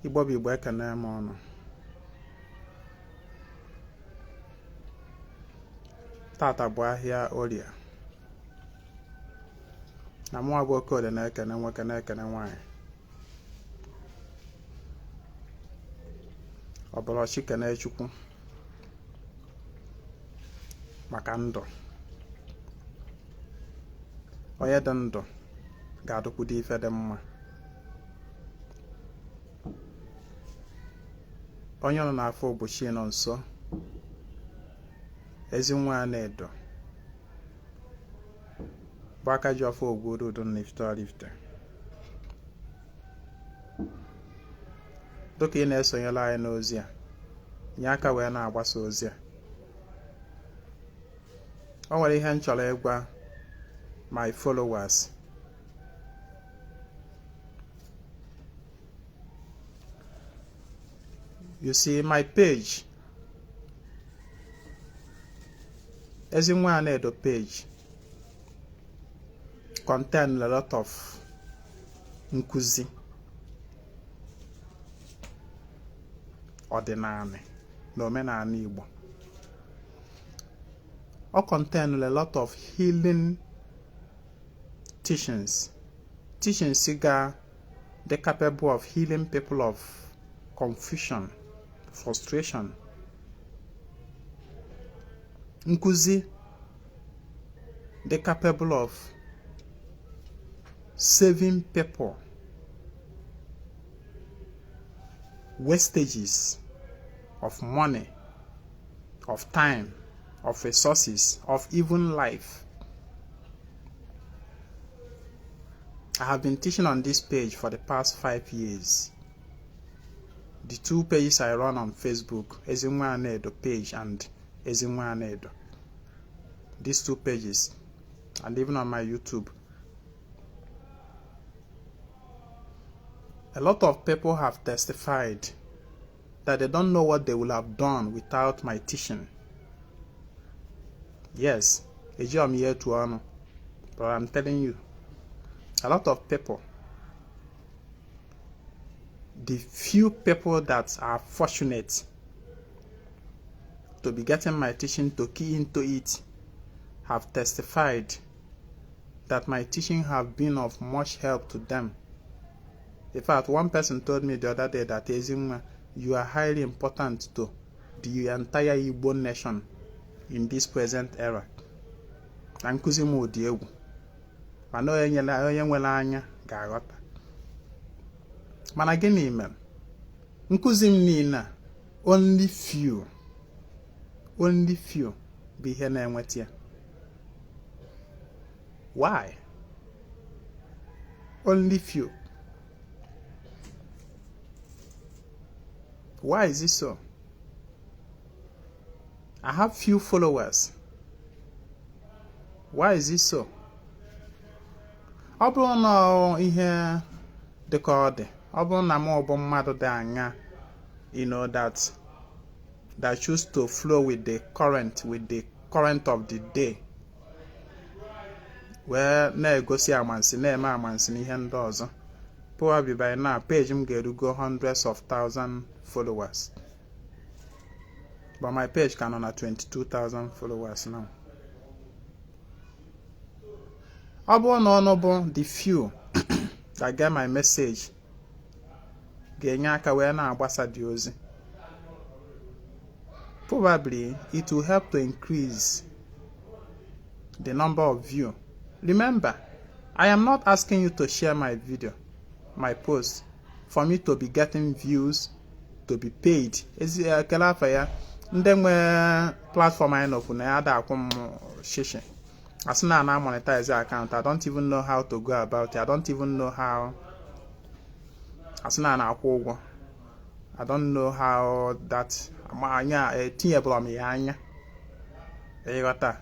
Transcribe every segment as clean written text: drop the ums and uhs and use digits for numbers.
Igbo bụ Igbo ekene m ọnụ. Tata bụ ahịa Orie. Na mụ abụ Okode na-ekene nwoke na-ekene nwanyị. Ọbụlọchi kene Chukwu maka ndụ. Onye dị ndụ ga-adụkwudo ife dị mma. Onye nọ n'afọ ụbọchị nọ nso. Ezinwa na-edo bụ aka ji ọfọ ogwurudu n'ifte Oraifite. Dịka ị na-esonyela anyị n'ozi a, nye aka wee na-agbasa ozi a. O nwere ihe m chọrọ ịgwa my followers. You see, my page, Ezinwa na-edo page, contain a lot of nkuzi, ọdịnanị na omenala Igbo. Ọ contain a lot of healing teachings ga the capable of healing people of confusion, frustration. Nkuzi the capable of saving people wastages of money, of time, of resources, of even life. I have been teaching on this page for the past 5 years. The 2 pages I run on Facebook, Ezinwa na-edo page and Ezinwa na-edo. These 2 pages, and even on my YouTube. A lot of people have testified that they don't know what they would have done without my teaching. Yes, I'm here to honor, but I'm telling you, a lot of people, the few people that are fortunate to be getting my teaching, to key into it, have testified that my teaching have been of much help to them. In fact, one person told me the other day that Ezinwa, you are highly important to the entire Igbo nation in this present era. Nkuzi m dị egwu. Mana onye nwere anya ga-aghọta. Mana gịnị mere? Nkuzi m niile only few bụ ihe na-enweta ya. Why? Only few. Why is it so? I have few followers. Why is it so? Ọ bụrụ na ihe dị ka ọ dị, ọ bụrụ na m bụ mmadụ dị anya, that choose to flow with the current of the day, wee na-egosi amansi, na-eme amansi n'ihe ndị ọzọ, probably by now page m ga-erugo hundreds of thousands followers. But my page can on 22,000 followers now. Ọ bụrụ na ọnụ bụ the few that get my message ga-enye aka wee na-agbasa dị ozi, probably it will help to increase the number of views. Remember, I am not asking you to share my video, my post, for me to be getting views, to be paid. Ekele afọ ya, ndị nwe platform anyị nọkwu na ya da akwụ m shishi. As soon as I monetize the account, I don't even know how to go about it. I don't even know how. As soon as I don't know how that.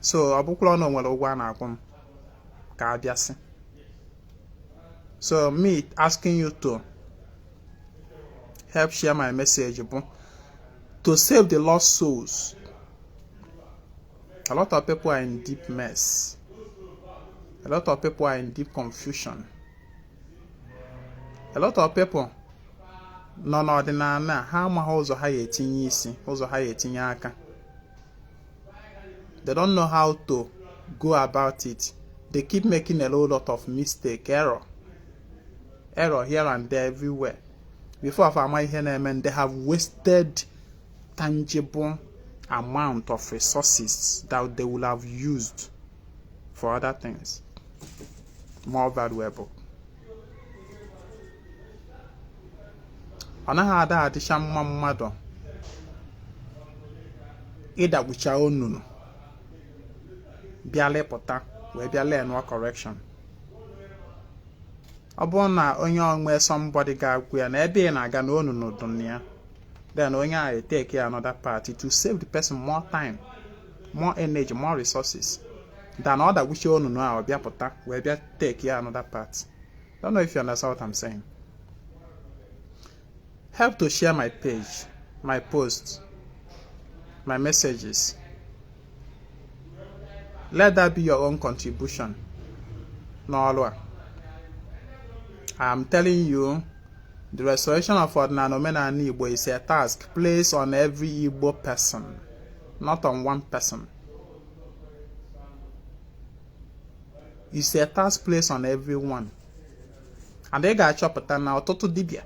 So abuklo no nwere ụgwọ na-akwụ m ka abịasị. So me asking you to help share my message to save the lost souls. A lot of people are in deep mess. A lot of people are in deep confusion. A lot of people nọ n'ọdịnala ha amaghị ụzọ ha etinye isi, ụzọ ha etinye aka. They don't know how to go about it. They keep making a whole lot of mistake, error here and there, everywhere. Before they have wasted tangible amount of resources that they will have used for other things more valuable. Anaghị ada adịcha mma mmadụ ịdagbucha onunu bịa lepụta wee bịa lee correction. Ọ bụrụ na onye onwe somebody ga-agwa ya na ebe ị na-aga na onunu dị ya, then onye a take another part to save the person more time, more energy, more resources than ọ dagbucha onunu a ọ bịa pụta wee bịa take another part. Don't know if you understand what I'm saying. Help to share my page, my posts, my messages. Let that be your own contribution. No, I'm telling you, the restoration of Ọdịnanị Igbo is a task placed on every Igbo person, not on one person. It's a task placed on everyone. And they got chọpụta na ọtụtụ dibịa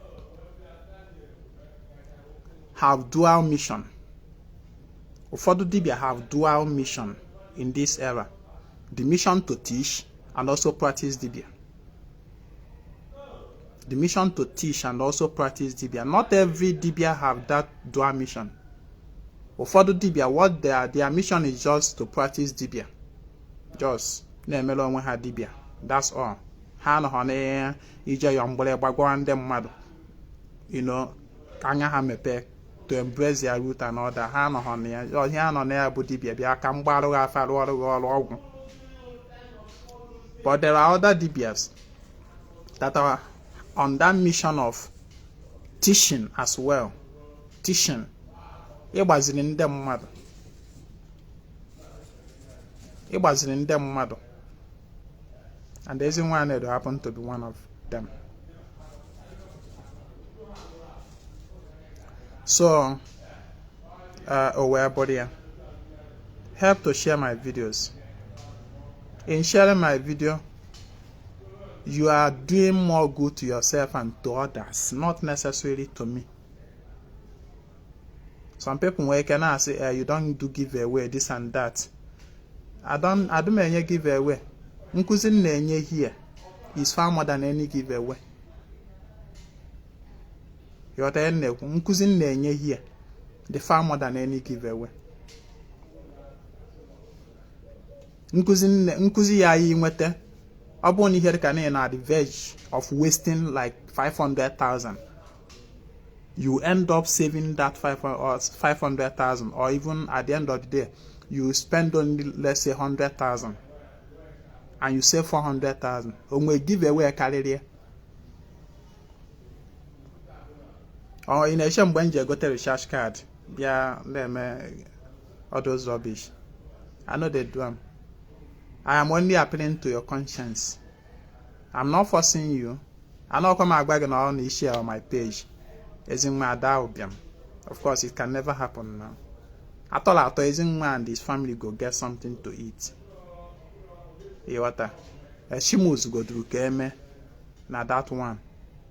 have dual mission. Ụfọdụ dibịa have dual mission in this era. The mission to teach and also practice dibịa. The mission to teach and also practice dibịa. Not every dibịa have that dual mission. Ụfọdụ dibịa, what their mission is just to practice dibịa. Just na-emere onwe ha dibịa. That's all. Ha nọ na ije ya mgbere gbagwa ndị mmadụ. You know, anya ha mepe to embrace their root and all that. Ha nọ na ya. Ihe ha nọ na ya bụ dibịa bịa ka mgbarụ ha afa ọrụ ọgwụ. But there are other dibias that are on that mission of teaching as well. Teaching. Ịgbaziri ndị mmadụ. Ịgbaziri ndị mmadụ. And Ezinwa happened to be one of them. So, help to share my videos. In sharing my video, you are doing more good to yourself and to others, not necessarily to me. Some people can say, you don't do giveaway, this and that. I don't any giveaway. Nkuzi na-enye here is far more than any giveaway. Nkuzi na-enye here, the far more than any giveaway. Nkuzi ya yi nwete, ọ bụ na ihe ka na at the verge of wasting like 500,000. You end up saving that 500,000, or even at the end of the day, you spend only, let's say, 100,000. And you save 400,000. Onwe give away a career. Or in a shame when you got a recharge card, yeah, all those rubbish. I know they do them. I am only appealing to your conscience. I'm not forcing you. I know come back and only share on my page. Ezinwa. Of course, it can never happen now. At all, Ezinwa and his family go get something to eat. Shimus go through keme na that one.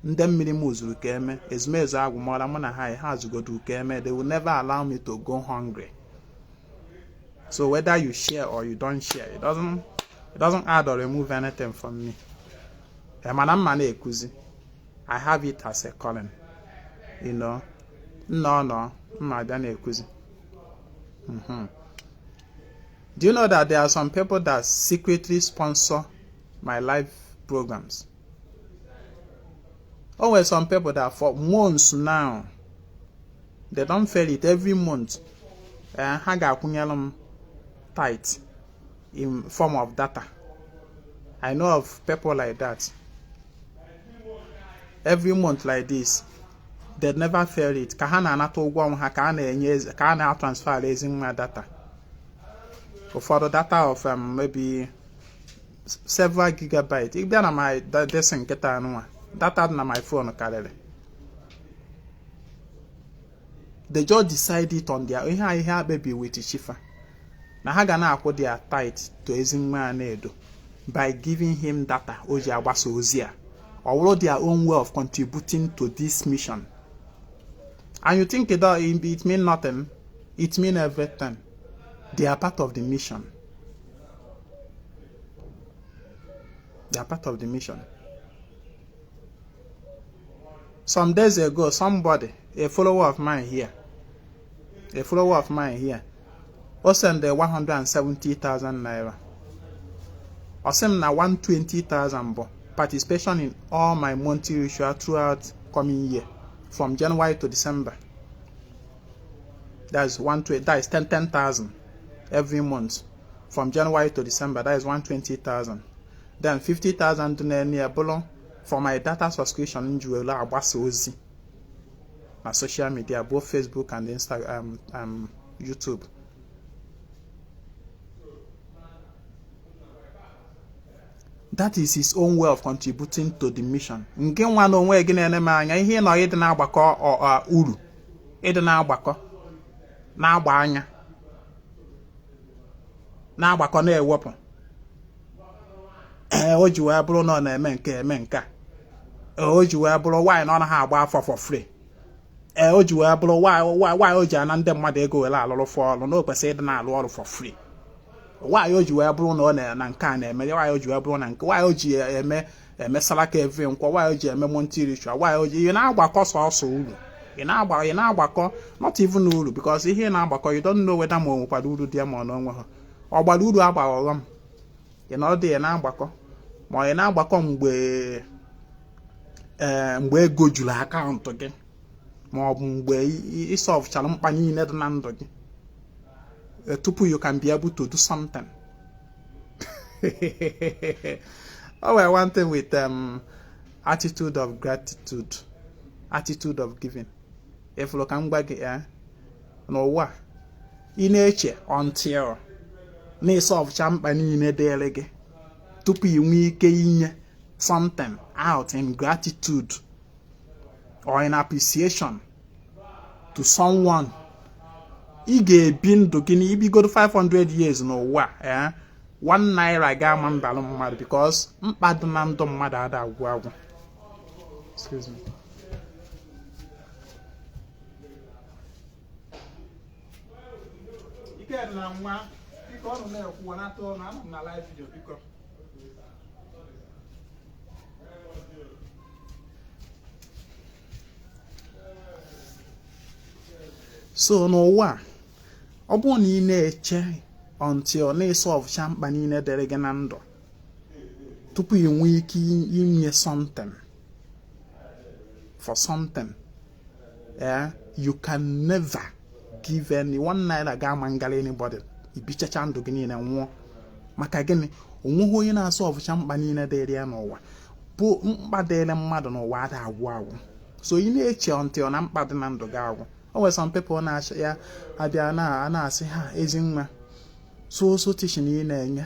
Ndem minimus keme ezmezo agumora mona high has go through keme. They will never allow me to go hungry. So whether you share or you don't share, it doesn't add or remove anything from me. I have it as a calling. You know. No, Do you know that there are some people that secretly sponsor my live programs? Always some people that for months now, they don't feel it every month. Tight in form of data. I know of people like that. Every month like this, they never feel it. Kahana nato gwam ha kana transfer Ezinwa data. For the data of maybe several gigabytes. If they are my data na my phone carry. They just decide it on their ihe baby with Shifa. Na ha ga na-akwụ their tithe to Ezinwa na-edo by giving him data oji agbasa ozi a. Or their own way of contributing to this mission. And you think it means nothing? It means everything. They are part of the mission. They are part of the mission. Some days ago, somebody, a follower of mine here, will send 170,000 naira. Or send na 120,000 participation in all my monthly ritual throughout coming year, from January to December. That is 10,000 every month, from January to December. That is 120,000. Then 50,000 near below for my data subscription in Juela Abasozi. My social media, both Facebook and Instagram, YouTube. That is his own way of contributing to the mission. Nke nwa no nwe gị na-eme anya ihe nọ ịdị na-agbakọ uru, ịdị na-agbakọ na-agba anya, na-agbakọ na-ewepụ. O ji wee bụrụ na ọ na-eme nke eme nke a. O ji wee bụrụ why na ọ naghị agba afọ for free. O ji wee bụrụ why o ji ana ndị mmadụ ego were alụrụ for ọrụ na o kwesịrị ịdị na-alụ ọrụ for free. Why o ji wee bụrụ na ọ na nke a na-eme, why o ji wee bụrụ na nke, why o ji eme salaka every nkwa, why o ji eme monthly ritual, why o ji na-agbakọ sọsọ uru. Ị na-agbakọ not even uru, because ihe na-agbakọ you don't know whether ma o nwekwara uru dị ya ma ọ na onwe ha. Ọ gbara uru agbaghị ọghọm. Ị na ọ dị ya na-agbakọ, ma ị na-agbakọ mgbe ego juru akaụntụ gị, ma ọ bụ mgbe ịsọfụchara mkpa niile dị na ndụ gị. Tupu you can be able to do something. Oh, well, one thing with attitude of gratitude, attitude of giving. If you can back it, no what in nature until ne solve champagne in a day tupu you make something out in gratitude or in appreciation to someone. Ị ga-ebi ndụ gị na ibigo 500 years n'ụwa, 1 naira ga-ama mbalụ mmadụ, because mkpa dị na ndụ mmadụ ada agwụ agwụ. Excuse me. Ike dị na nwa, biko ọnụ na-ekwu na atọ na anọ na live video biko. So n'ụwa ọ bụrụ na ị na-eche until na-esolve mkpa niile dere gị na ndụ tupu ị nwee ike inye something for something, you can never give any 1 naira ga-ama ngala anybody. Ibichacha ndụ gị niile nwụọ. Maka gịnị? Onweghị onye na-asolve mkpa niile dere ya n'ụwa. Bụ mkpa dere mmadụ n'ụwa ada agwụ agwụ. So ị na-eche until na mkpa dị na ndụ gị agwụ. Always some people na-achị ya abịa na-asị ha Ezinwa so teaching ị na-enye,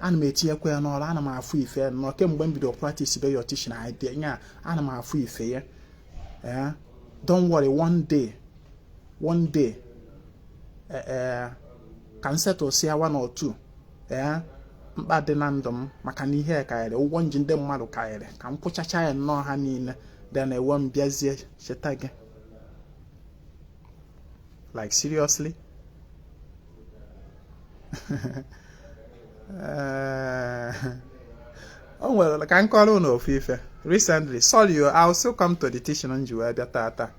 ana m etinyekwa ya n'ọrụ, ana m afụ ife nọ kemgbe m bido practice be your teaching idea nya, ana m afụ ife ya. Don't worry, one day can settle see 1 or 2 mkpa dị na ndụ m, maka na ihe karịrị ụgwọ nji ndị mmadụ karịrị, ka m kwụchacha ya nnọọ ha niile, then ewe m bịazie cheta gị. Like seriously? Oh well, like I'm calling no FIFA recently. Sorry, I'll still come to the teaching on you tata.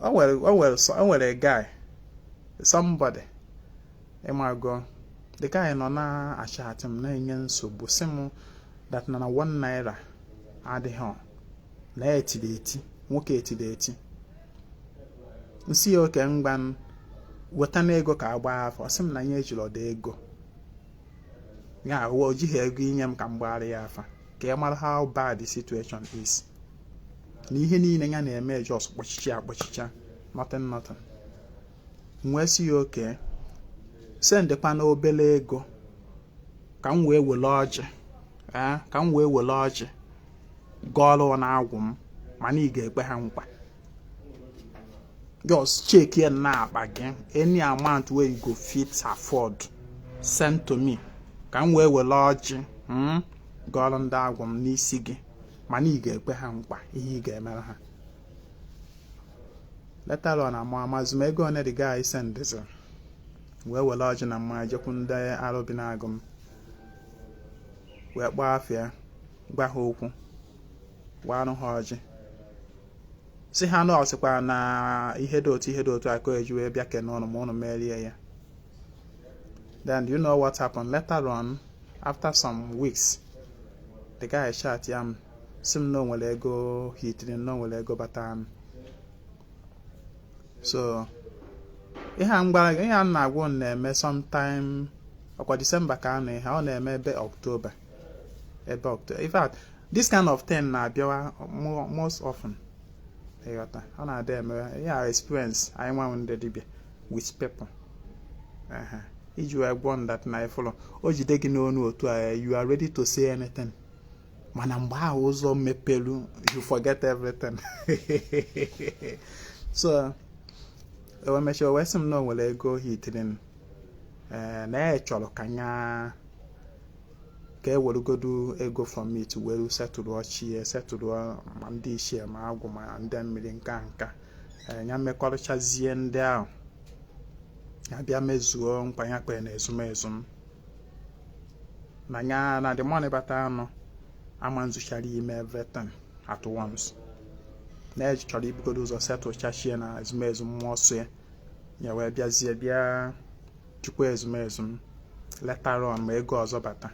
Oh well, a guy, somebody. Go. The guy no na ashat him na nyen so bosemu that na 1 naira ade ho. Na etideti, nwoke etideti. Nsi oke ngban weta na ego ka agba afọ, sị m na nye ejiri ọda ego ya o jighị ego inye m ka mgbagharị ya afa, ka ya mara how bad the situation is. Na ihe niile ya na-eme just kpọchicha nothing. Nwee si oke sendekwa na obele ego ka m wee wele ọjị gọọlụ na agwụ m, mana ị ga-ekpe ha nkwa. just check here now again. Any amount where you go fit afford, send to me. Can we lodge? Go on that one, ni sigi. Money get behind he get meraha. Let alone a mamma's may go on the guy send this. Where we're lodging and my Jokunda Arabinagum. We're Bafia, Bahoku, Wano Hodge. See how no sequel na ihedo to I could you back and on a monomelia. Then you know what happened later on, after some weeks. The guy shot yam, some no will go, he didn't know will go batan. So, I'm not going to sometime or December can I maybe October. In fact, this kind of thing now most often. Yeah, experience I want the DB with people. If you are one that I follow, or you take no to you are ready to say anything. Manamba also me pelu, you forget everything. So when I show where some no will I go hit then na cholo kanya ke will go do ego from me to where you settle what she settle mandi share ma aguma and then million kanka nya me kwalcha zie ndị ahụ abịa mezuo nkwanya kpe na ezumezum na nya na the money bata no amanzuchara ime everything at once na ejikọrọ ibigodo ụzọ settle chachie na ezumezum mmụọsọ ya wee bịazie bịa chukwu ezumezum later on ma ego ọzọ bata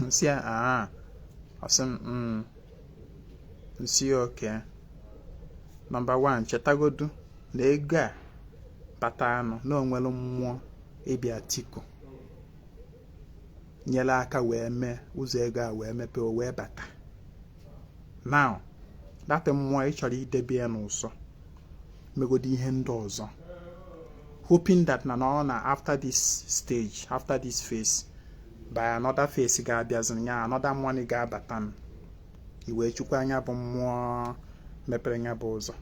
see awesome see okay number 1 chetagodu na ego a bata anọ na onwere mmụọ ịbịa tiku nyere aka wee mee ụzọ ego a wee mepe o wee bata now that mmụọ ị chọrọ idebe ya n'ụsọ megodi ihe ndị ọzọ hoping that na after this stage, after this phase, by another phase ga-abịazị another money ga-abata iwe chukwu anya bụ mmụọ mepere nya bụ ụzọ.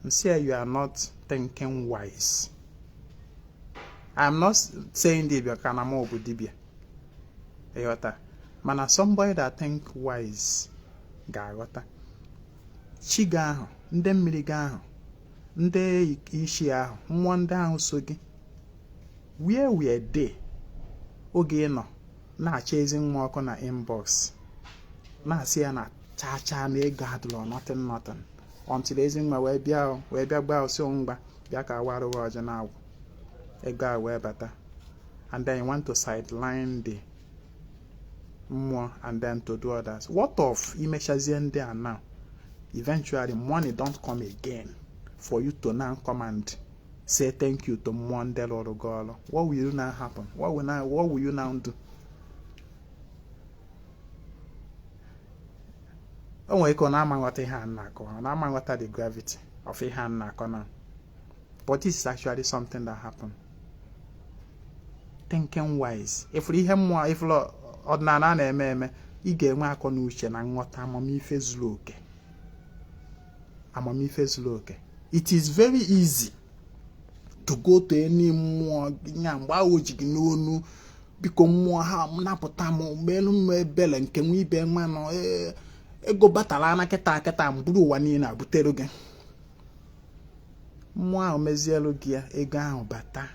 Say you are not thinking wise. I'm not saying dibia kana mo bu dibia. Eyota. Mana somebody that think wise ga-aghọta. Chi ga ahụ, ndị mmiri ga ahụ, ndị isi ahụ, mmụọ ndị ahụ so gị. Where we dey, oge nọ na-acha Ezinwa ọkụ na inbox. Na-asị ya na cha na ego adụlọ nothing. Until Ezinwa wee bịa gba osi ngba bịa ka awarụ ọjị na agwụ. Ego a wee bata. And then you want to sideline the mmụọ and then to do others. What of imechazie ndị a now? Eventually money don't come again for you to now come and say thank you to Monday or Golo. What will you now happen? What will you now do? Oh, we can what a hand what the gravity of a hand now. But this is actually something that happened. Thinking wise. If we have more, if Ọdịnanị ị ga-enwe akọ n'uche na nghọta amamife zuru oke. It is very easy to go to any mmụọ nya mgbe ahụ ji gị n'onu biko mmụọ ha napụta m melu m ebele nke nwe ibe nwa nọ ego batala na kịta mburu ụwa niile abutere gị. Mmụọ ahụ mezielu gị ya ego ahụ bata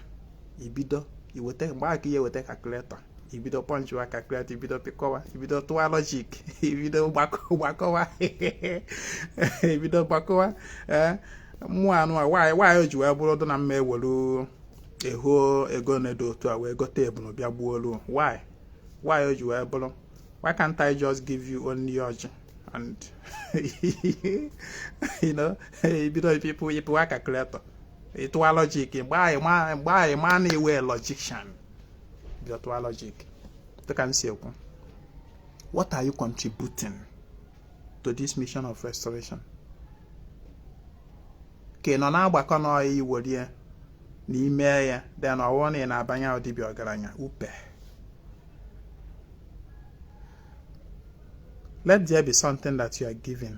ibido iweta mgbe aka ya weta calculator ibido punch wa calculator ibido pikowa ibido tụwa logic ibido gbakowa ibido gbakowa mmụọ anụ a why o ji wee bụrụ na mma ewelu eho ego na-edo otu a wee gote ebunu bịa gbuolu why o ji wee bụrụ why can't I just give you only ọjị and you know ibido people wa calculator ịtụwa logic mgbe anyị ma na-ewe logician bido logic. What are you contributing to this mission of restoration? Ke nọ na-agbakọ n'ọyị iworie n'ime ya then ọwụ na ị na-abanye ọdịbịa ọgaranya upe. Let there be something that you are giving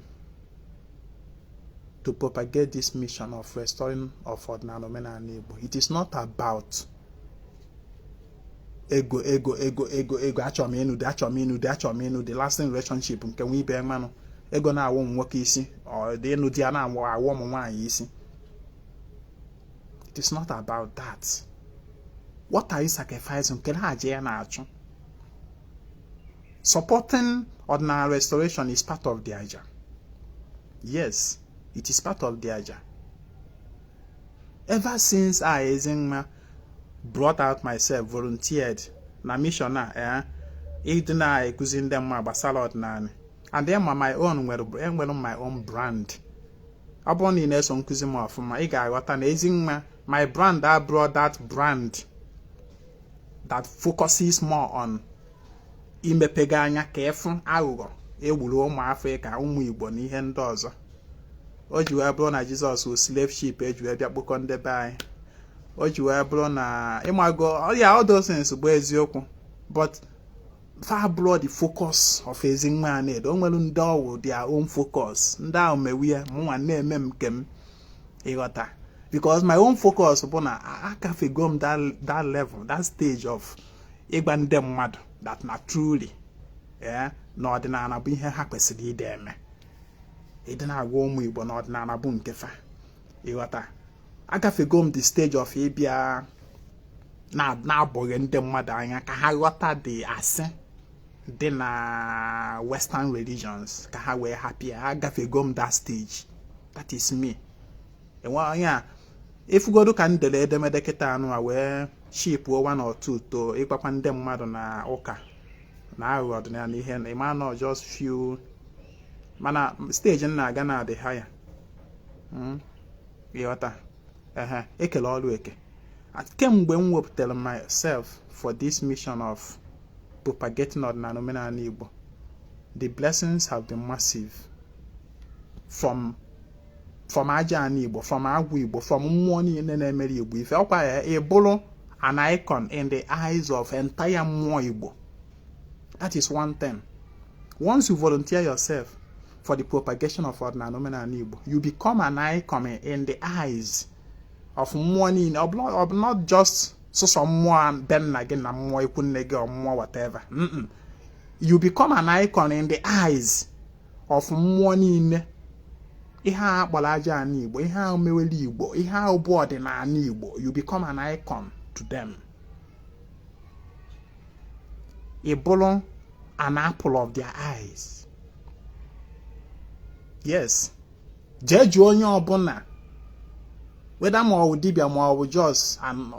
to propagate this mission of restoring of Ọdịnanị Omenala Igbo. It is not about ego, achọm ịnụ the lasting relationship nke nwe ibe mmanụ ego na-awụ m nwoke isi ọ dị ịnụ di ya na-awụ m nwaanyị isi. It is not about that. What are you sacrificing? Nke ha aja ya na-achụ. Supporting Ọdịnanị restoration is part of the Aja. Yes, it is part of the Aja. Ever since I, Ezinwa, brought out myself, volunteered na mission ịdị na-ekuzi ndị mma gbasara ọdịnala, and then my own nwere my own brand. Ọ bụrụ na ị na-eso nkuzi m ọfụma, ị ga-aghọta na Ezinwa, my brand, I brought that brand that focuses more on imepega anya ka efu aghụghọ egburu ụmụ Afrịka, ụmụ Igbo na ihe ndị ọzọ. O ji wee bụrụ na Jizọs wụ slave ship eji wee bịa kpụkọ ndị be anyị. O ji wee bụrụ na ịmago ya all those things bụ eziokwu, but far blood the focus of Ezinwa need. O nwere ndị ọwụ their own focus. Ndị ahụ mewe ya mụnwa na-eme m nke m ịghọta. Because my own focus bụ na akafego m that level, that stage of ịgba ndị mmadụ that na truly na ọdịnala bụ ihe ha kwesịrị ide eme. Ịdị na-agwa ụmụ Igbo na ọdịnala bụ nke fa ịghọta. Agafego m the stage of ịbịa na-abụghị ndị mmadụ anya ka ha ghọta the asị dị na western religions ka ha wee happy. Agafego m that stage. That is me. Enwe onye ifugodu ka ndele edemede kịta anụ a wee shipụo one or two to ịgbakwa ndị mmadụ na ụka na aghụghọ ọdịnala ihe na ịma nọ just few, mana stage m na-aga na the higher ịghọta. Ekele ọrụ eke. Kemgbe m wepụtara myself for this mission of propagating Ọdịnanị Omenala Igbo, the blessings have been massive from Aja Igbo, from Agwụ Igbo, from mmụọ niile na-emere Igbo ife. Ọkwa ya ịbụrụ an icon in the eyes of entire mmụọ Igbo. That is one thing. Once you volunteer yourself for the propagation of Ọdịnanị Omenala Igbo, you become an icon in the eyes of mmụọ niile, of not just so mmụọ ben na gị na mmụọ ikwu nne gị or mmụọ whatever. You become an icon in the eyes of mmụọ niile. Ihe a kpọrọ Aja Igbo, ihe a mewere Igbo, ihe a bụ ọdịnala Igbo, you become an icon to them. Ị bụrụ an apple of their eyes. Yes. Judge onye ọbụla, whether ma ọ bụ dibịa ma ọ bụ just an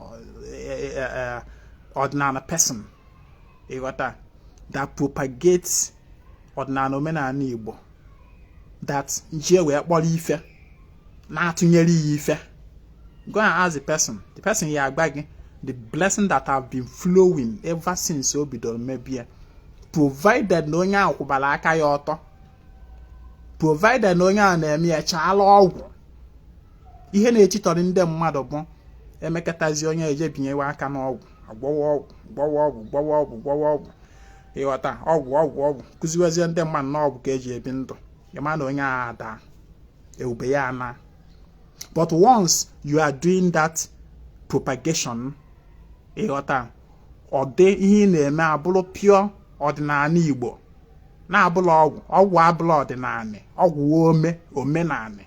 ordinary person that propagates Ọdịnanị Omenala Igbo, that nje wee kpọrọ ife na-atụnyere ya ife. Go and ask the person ya agba gị the blessing that have been flowing ever since o bidoro mebie, provided na onye ahụ kwụbara aka ya ọtọ, provided na onye ahụ na-eme ya chaala ọgwụ. Ihe na-echitọrọ ndị mmadụ bụ emekatazi onye eje binyewe aka n'ọgwụ, agwọwa ọgwụ ịghọta, ọgwụ kụziwezie ndị mmadụ n'ọgwụ ka eji ebi ndụ. Ịma na onye ahụ ada ewube ya ana. But once you are doing that propagation, ịghọta, ọ dị ihe na-eme abụrụ pure ọdịnala Igbo, na-abụrụ ọgwụ abụrụ ọdịnala, ọgwụ omenala.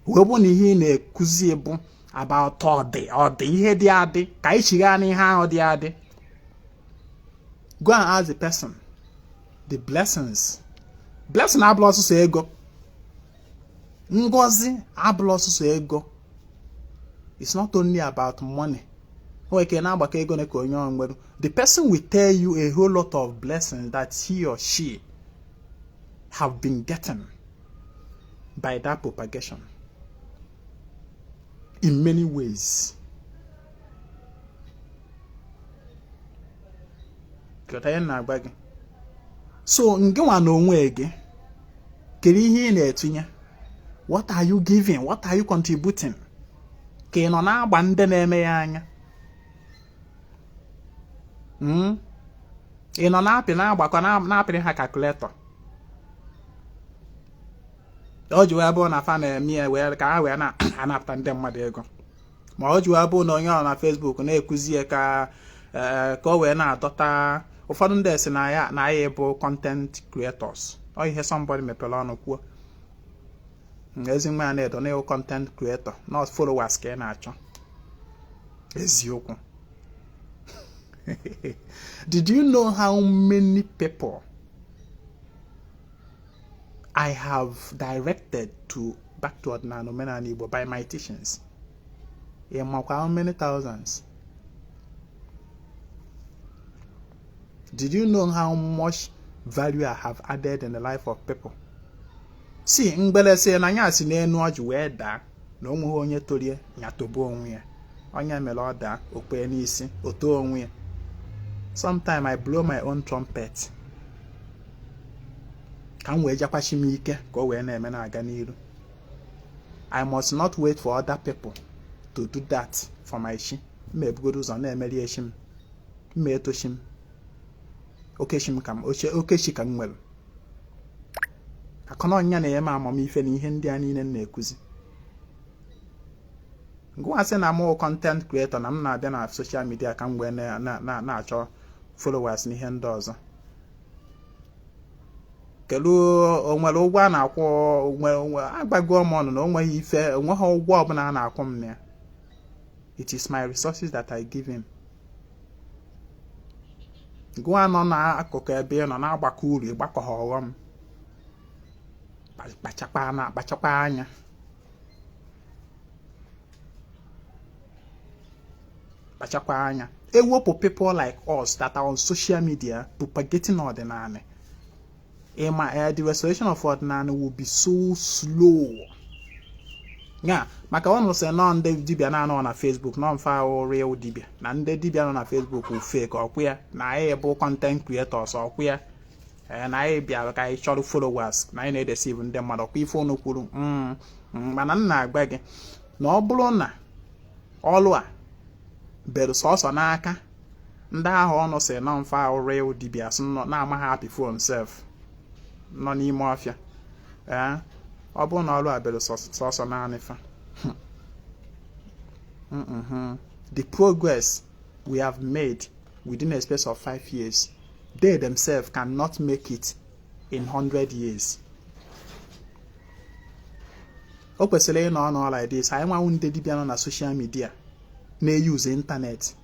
Wee bụ na ihe na-ekuzi bụ about ọdị ihe dị adị ka ichigha na ihe ahụ dị adị. Go and ask the person the blessings. Blessing abụrụ ọsụsọ ego. Ngozi abụrụ ọsụsọ ego. It's not only about money. Okay, na agbakọ ego na ka onye ọ nwere. The person will tell you a whole lot of blessings that he or she have been getting by that propagation. In many ways. So, ngewa na onwe gị, kedu ihe ị na-etinye? What are you giving? What are you contributing? Ka ị nọ na-agba ndị na-eme ya anya? Ị nọ na-apị na-agbakọ na-apịrị ha calculator? o ji wee bụ na fa na-eme wee ka ha wee na-anapụta ndị mmadụ ego, ma o ji wee bụ na onye ọ na Facebook na-ekuzie ka o wee na-adọta ụfọdụ ndị esi na ya bụ content creators. Ọ ihe somebody mepere ọnụ kwuo, Ezinwa na-edo na content creator, not followers ka ị na-achọ. Eziokwu. Did you know how many people I have directed back to Ọdịnanị Omenala Igbo by my teachings? How many thousands? Did you know how much value I have added in the life of people? See, mgbele se na nya si n'enu ọjị wee daa na onwe onye torie nya tobo onwe ya. Onye mere ọ daa okpe n'isi oto onwe ya. Sometimes I blow my own trumpet. Ka m wee jakwashi m ike ka o wee na-eme na-aga n'iru. I must not wait for other people to do that for my shi. M ebugodo ụzọ na-emeri eshi m. M etoshi m. Okeshi ka m nwere. Akọna ọnya na-eme amamife na ihe ndị a niile na-ekuzi. Ngwa sị na mụ content creator na m na-abịa na social media ka m wee na-achọ followers na ihe ndị ọzọ. Kelu onwere ụgwọ a na-akwụ agbago m ọnụ na onweghị ụgwọ ọbụla a na-akwụ m na. It is my resources that I give him. Ngwa nọ n'akụkụ ebe nọ na-agbakọ uru ịgbakọ ha ọghọm. Kpachakwa anya. Kpachakwa anya. Ewepụ people like us that are on social media propagating Ọdịnanị. The restoration of Ọdịnanị will be so slow. Yeah, maka ọnụ sị nọ ndị dibịa na-anọ na Facebook nọ mfa real dibịa na ndị dibịa nọ na Facebook wụ fake ọkwụ ya na anyị bụ content creators ọkwụ ya na anyị bịara ka anyị chọrọ followers na anyị na-edesive ndị mmadụ ọkwa ife unu kwuru mana m na-agba gị na ọ bụrụ na ọlụ a beru sọsọ n'aka ndị ahụ ọnụ sị nọ mfa real dibịa na-ama happy for himself nọ n'ime ọfịa ọ bụrụ na ọlụ a beru sọsọ naanị fa. The progress we have made within a space of 5 years, they themselves cannot make it in 100 years. O kwesịrị ịnọ ọnụ like this. Anyị nwanwu ndị dibịa nọ na social media na-eyuze internet,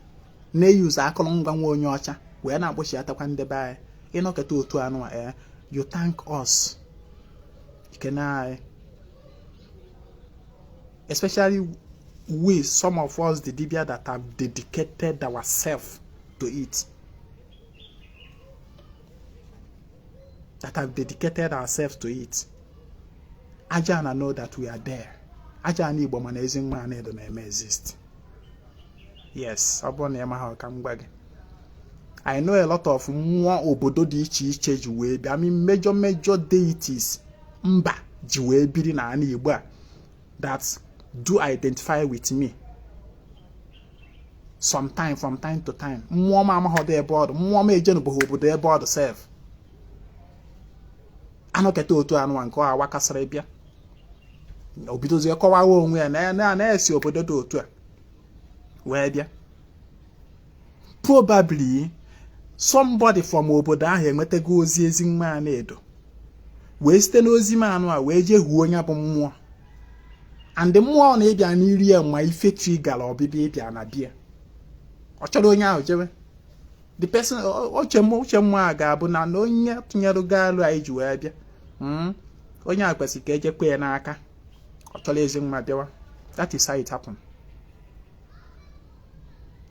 na-eyuze akụrụngwa nwa onye ọcha wee na-akpọchi atakwa ndị be anyị ịnọkọta otu anụ you thank us. Especially we, some of us, the dibia that have dedicated ourselves to it. Aja and I know that we are there. Aja and Igbo man Ezinwa and Edo exist. Yes, I know a lot of more obodo di iche jiwe. I mean major deities mba jiwe biri na ani Igbo that do identify with me from time to time. Mmụọ ma amahọ dị ebe ọdụ, mmụọ ma eje n'obodo obodo ebe ọdụ sef. Anọketa otu anụ nke ọ awakasịrị bịa. Obidozi kọwawa onwe ya na-esi obodo dị otu a wee bịa. Probably somebody from obodo ahụ enwetago ozi Ezinwa na-edo wee site n'ozi manụ a wee jee huo onye bụ mmụọ. And the mmụọ na-ebịa n'iri ya ma ife trigala ọbịbịa ịbịa na bịa. Ọ chọrọ onye ahụ jewe. The person uche mmụọ a ga-abụ na onye tụnyere gaalụ anyị ji wee bịa. Onye a kwesịrị ka ejekwe ya n'aka. Ọ chọrọ Ezinwa bịawa. That is how it happened.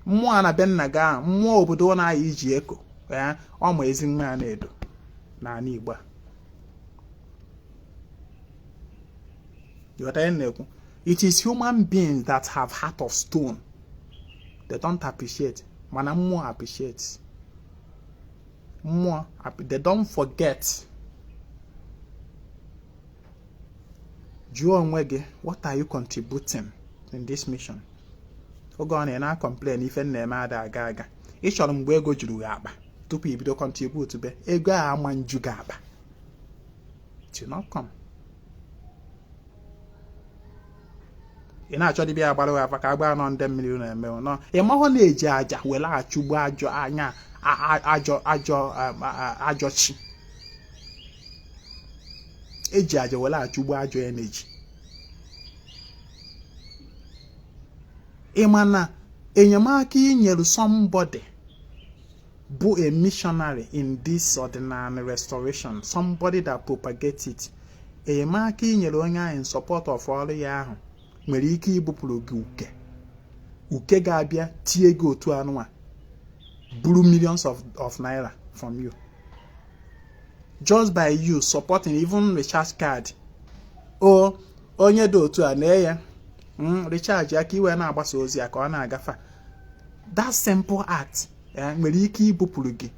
Mmụọ na be nna ga mmụọ obodo na-ayị iji eko ọ ma Ezinwa na-edo na ana Igbo. It is human beings that have heart of stone. They don't appreciate. Mana mmụọ appreciates. They don't forget. Jụọ onwe gị, what are you contributing in this mission? Oge ọ na complain ife na-eme ada aga. Ị chọrọ mgbe ego juru gị akpa tupu ibido contribute be ego a ama nju gị akpa. It will not come. ị na-achọ dibịa agbara ya afa ka agba nọ ndị mmiri na-eme nọ ịmahụ na-eji aja were achụgbu ajọ anya ajọ chi eji aja were achụgbu ajọ energy. Ịma na enyemaka inyere somebody bụ a missionary in this Ọdịnanị restoration, somebody that propagates it. Enyemaka inyere onye ahụ in support of ọrụ ya ahụ nwere ike ibupụrụ gị uke ga-abịa tie gị otu anụnwa buru millions of naira from you just by you supporting even recharge card. Onye dị otu a na-enye recharge ya ka iwe na-agbasa ozi ya ka ọ na-agafe. That simple act nwere ike ibupụrụ gị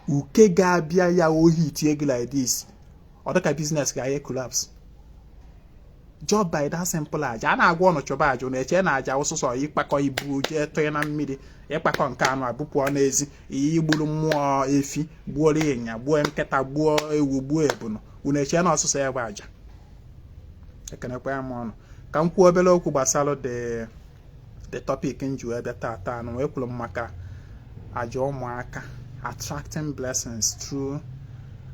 uke ga-abịa ya ohi tie gị like this, ọ dịka business ga-aye collapse just by that simple aja. A na-agwa ọnụ chọba aja na-eche na aja ụsụsọ ịkpakọ ibu jee tụnye na mmiri, ịkpakọ nke anụ abụpụọ n'ezi, igburu mmụọ efi, gbuo ịnyịnya, gbuo nkịta, gbuo ewu, gbuo ebunu, unu eche na ọsụsọ ya bụ aja. Ekenekwa ya m ọnụ ka m kwuo obere okwu gbasara the topic nji wee bịa taata anụ wee kwuru maka aja ụmụaka, attracting blessings through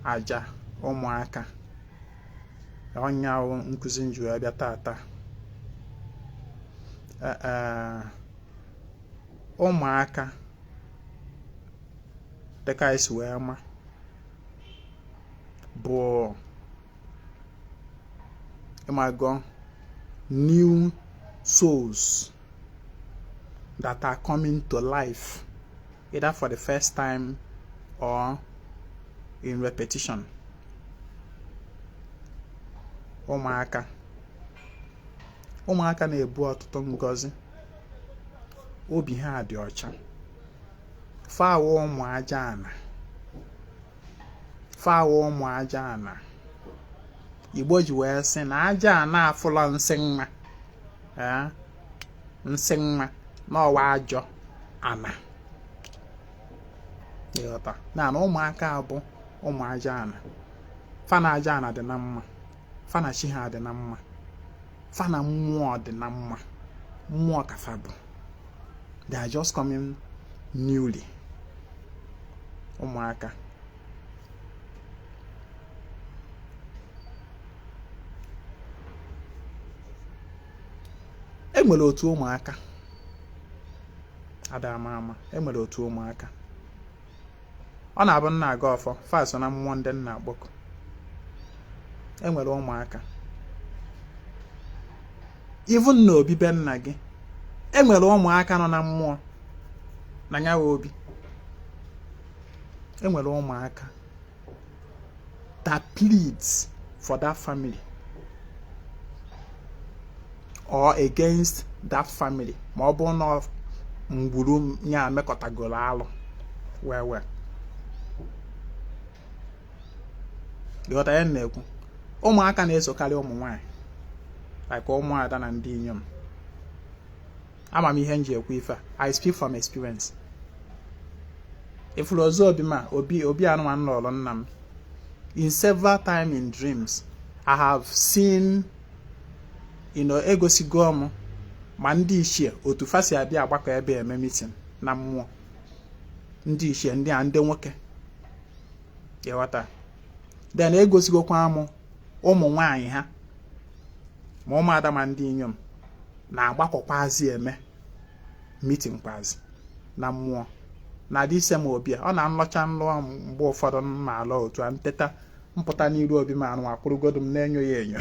aja ụmụaka. Onyawo nkuzi nji wee bịa taata. Ụmụaka dịka isi wee ma bụ ịmago new souls that are coming to life either for the first time or in repetition. Ụmụaka na-ebu ọtụtụ ngozi, obi ha dị ọcha, fawa ụmụ aja ana. Igbo ji wee sị na aja ana afụla nsị nwa n'ọwa ajọ ana. Ịghọta na ụmụaka bụ ụmụ aja ana. Fana aja ana dị na mma, fana chi ha dị na mma, fana mmụọ dị na mma, mmụọ kafa bụ. They are just coming newly. Ụmụaka enwere otu ụmụaka adamama, enwere otu ụmụaka ọ na-abụ nna aga ọfọ faso na mmụọ ndị nna akpọkọ. Enwere ụmụaka even na obibe nna gị, enwere ụmụaka nọ na mmụọ na nyawa obi. Enwere ụmụaka that pleads for that family or against that family ma ọ bụ na mgburu nya mekọtagoro alụ wee ịghọta ya na-ekwu. Ụmụaka na-esokarị ụmụ nwanyị like ụmụada na ndị inyom. Ama m ihe nji ekwu ife a, I speak from experience. Ifuru ọzọ obi anụmanụ lọrọ nna m. In several times in dreams I have seen egosigo m ma ndị ichie otu fasi abịa agbakọ ebe eme meeting na mmụọ. Ndị ichie ndị a ndị nwoke ịghọta. Then egosigokwa m ụmụ nwanyị ha ma ụmụada ma ndị inyom na-agbakọkwazi eme meeting kwazi na mmụọ na dise ma obi ọ na-anlọcha nlọ mgbe ụfọdụ ma alọ otu a nteta mpụta n'iru obi ma anụ akwụrụgodo m na-enyo ya enyo.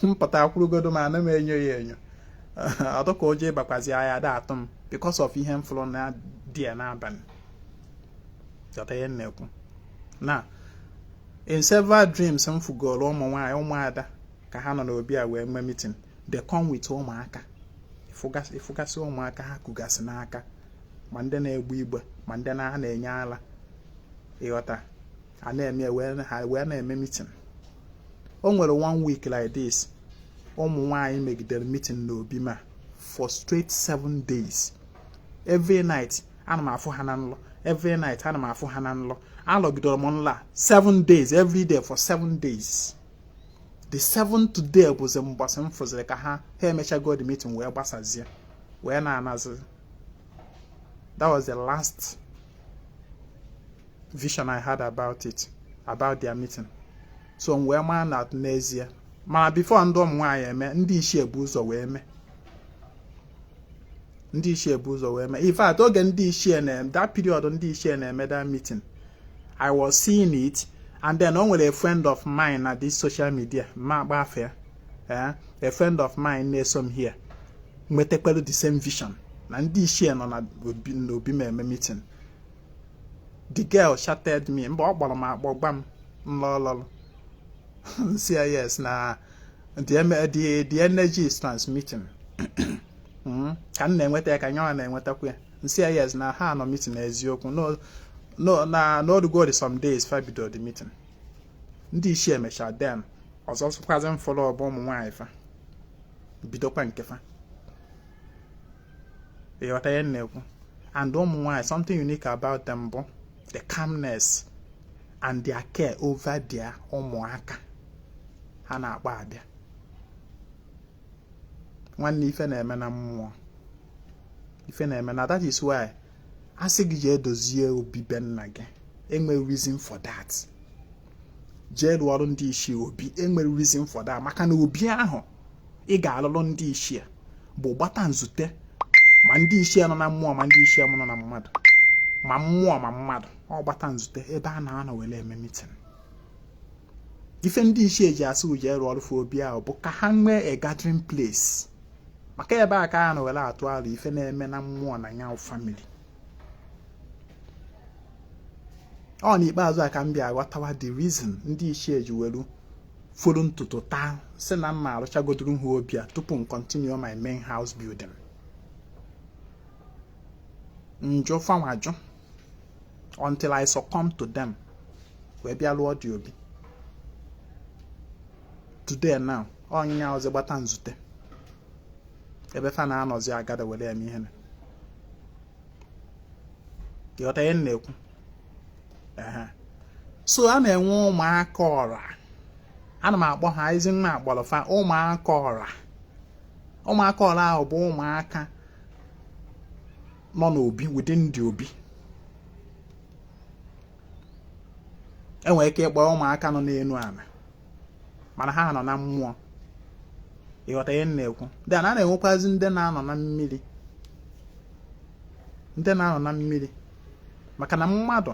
Mpụta akwụrụgodo m anụ m enyo ya enyo. Ọdụka oje bakwazi anya da atụ m because of ihe mfụrụ na dị ya n'abalị. Jọta ya na-ekwu na in several dreams m fugoro ụmụ nwanyị ụmụada ka ha nọ n'obi a wee mee meeting. They come with ụmụaka. Ịfụgasị ụmụaka ha kugasị n'aka ma ndị na-egbu igbe ma ndị na-enye ala. Ịghọta a na-eme wee na-eme meeting. O nwere 1 week like this ụmụ nwanyị megidere meeting n'obi ma for straight 7 days. Every night ana m afụ ha na nlọ. Every night ana m afụ ha na nlọ. Alọgidoro m nla 7 days every day for 7 days. The 7th day was a mbọsị fụziri ka ha emechago the meeting wee gbasazie wee na-anazi. That was the last vision I had about it, about their meeting. So wee maa na n'ezie mana before ndị ụmụ nwaanyị eme ndị ichie bụ ụzọ wee mee. Ndị ichie bụ ụzọ wee mee. In fact, oge ndị ichie na that period ndị ichie na-eme that meeting, I was seeing it, and then on with a friend of mine at this social media, a friend of mine na-eso m here, metekwelu the same vision. Na ndị ichie nọ na obi mmemme meeting. The girl chatted me, mgbe ọ gbara m akpọ gba m lọlọlọ. See, yes, na the energy is transmitting. Ka m na-enweta ya ka nyawa na-enwetakwu ya. Nsi yes, na ha nọ meeting eziokwu. No go some days fa bido the meeting. Ndị ichie mecha then ọzọ sụkwazi m follow up ụmụ nwaanyị fa bidokwa nke fa. Ịghọta ya na-ekwu. And ụmụ nwaanyị, something unique about them bụ the calmness and their care over their ụmụaka ha na-akpọ abịa. Nwanne ife na-eme na mmụọ. Ife na-eme na that is why asị gị jee dozie obi be nna gị. Enwe reason for that. Jee lụọ ọrụ ndị ichie obi. Enwe reason for that. Maka na obi ahụ ị ga-alụlụ ndị ichie bụ gbata nzute ma ndị ichie nọ na mmụọ ma ndị ichie nọ na mmadụ. Ma mmụọ ma mmadụ. Ọ gbata nzute ebe a na-anọ wele eme meeting. Ife ndị ichie ji asị uje rụọ ọrụ for obi ahụ bụ ka ha nwee a gathering place. Maka ebe a ka ha nọ wele atụ alụ ife na-eme na mmụọ na nya family. Ọ n'ikpeazụ a ka m bịa aghọtawa the reason ndị ichie ji welu folu ntutu taa sị na mma arụchagodoro ha obi a tupu m continue my main house building. Njụ fanwajụ until I succumb to them wee bịa lụọ dị obi. Today now ọnyịnya ọzọ gbata nzute ebe fa na-anọzi agada wele eme ihe. Ịghọta ihe na-ekwu. So a na-enwe ụmụaka ọra. Ana m akpọ ha Ezinwa akpọrọ fa ụmụaka ọra. Ụmụaka ọra ahụ bụ ụmụaka nọ n'obi, within the obi. Enwere ike ịkpọ ụmụaka nọ n'elu ala mana ha nọ na mmụọ. Ịghọta ihe na-ekwu. Then a na-enwekwazi ndị na-anọ na mmiri. Ndị na-anọ na mmiri maka na mmadụ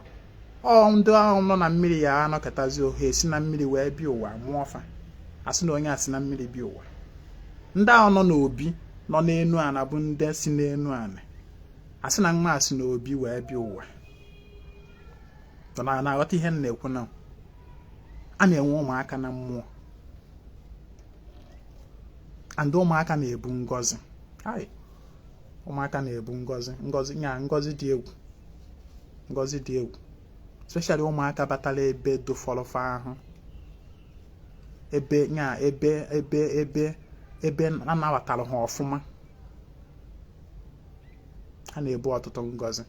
ndị ahụ nọ na mmiri ya anọkọtazi ohe si na mmiri wee bịa ụwa mụọ fa. Asị na onye a si na mmiri bịa ụwa. Ndị ahụ nọ n'obi nọ n'enu ana bụ ndị si n'enu ana. Asị na nwa si n'obi wee bịa ụwa. Na-aghọta ihe na-ekwu na a na-enwe ụmụaka na mmụọ. And ụmụaka na-ebu ngọzi. Ụmụaka na-ebu ngọzi. Ngọzi dị egwu. Ngọzi dị egwu. Especially ụmụaka batala ebe dofọlọfa ahụ. Ebe anabatara ha ọfụma. Ha na-ebu ọtụtụ ngọzi.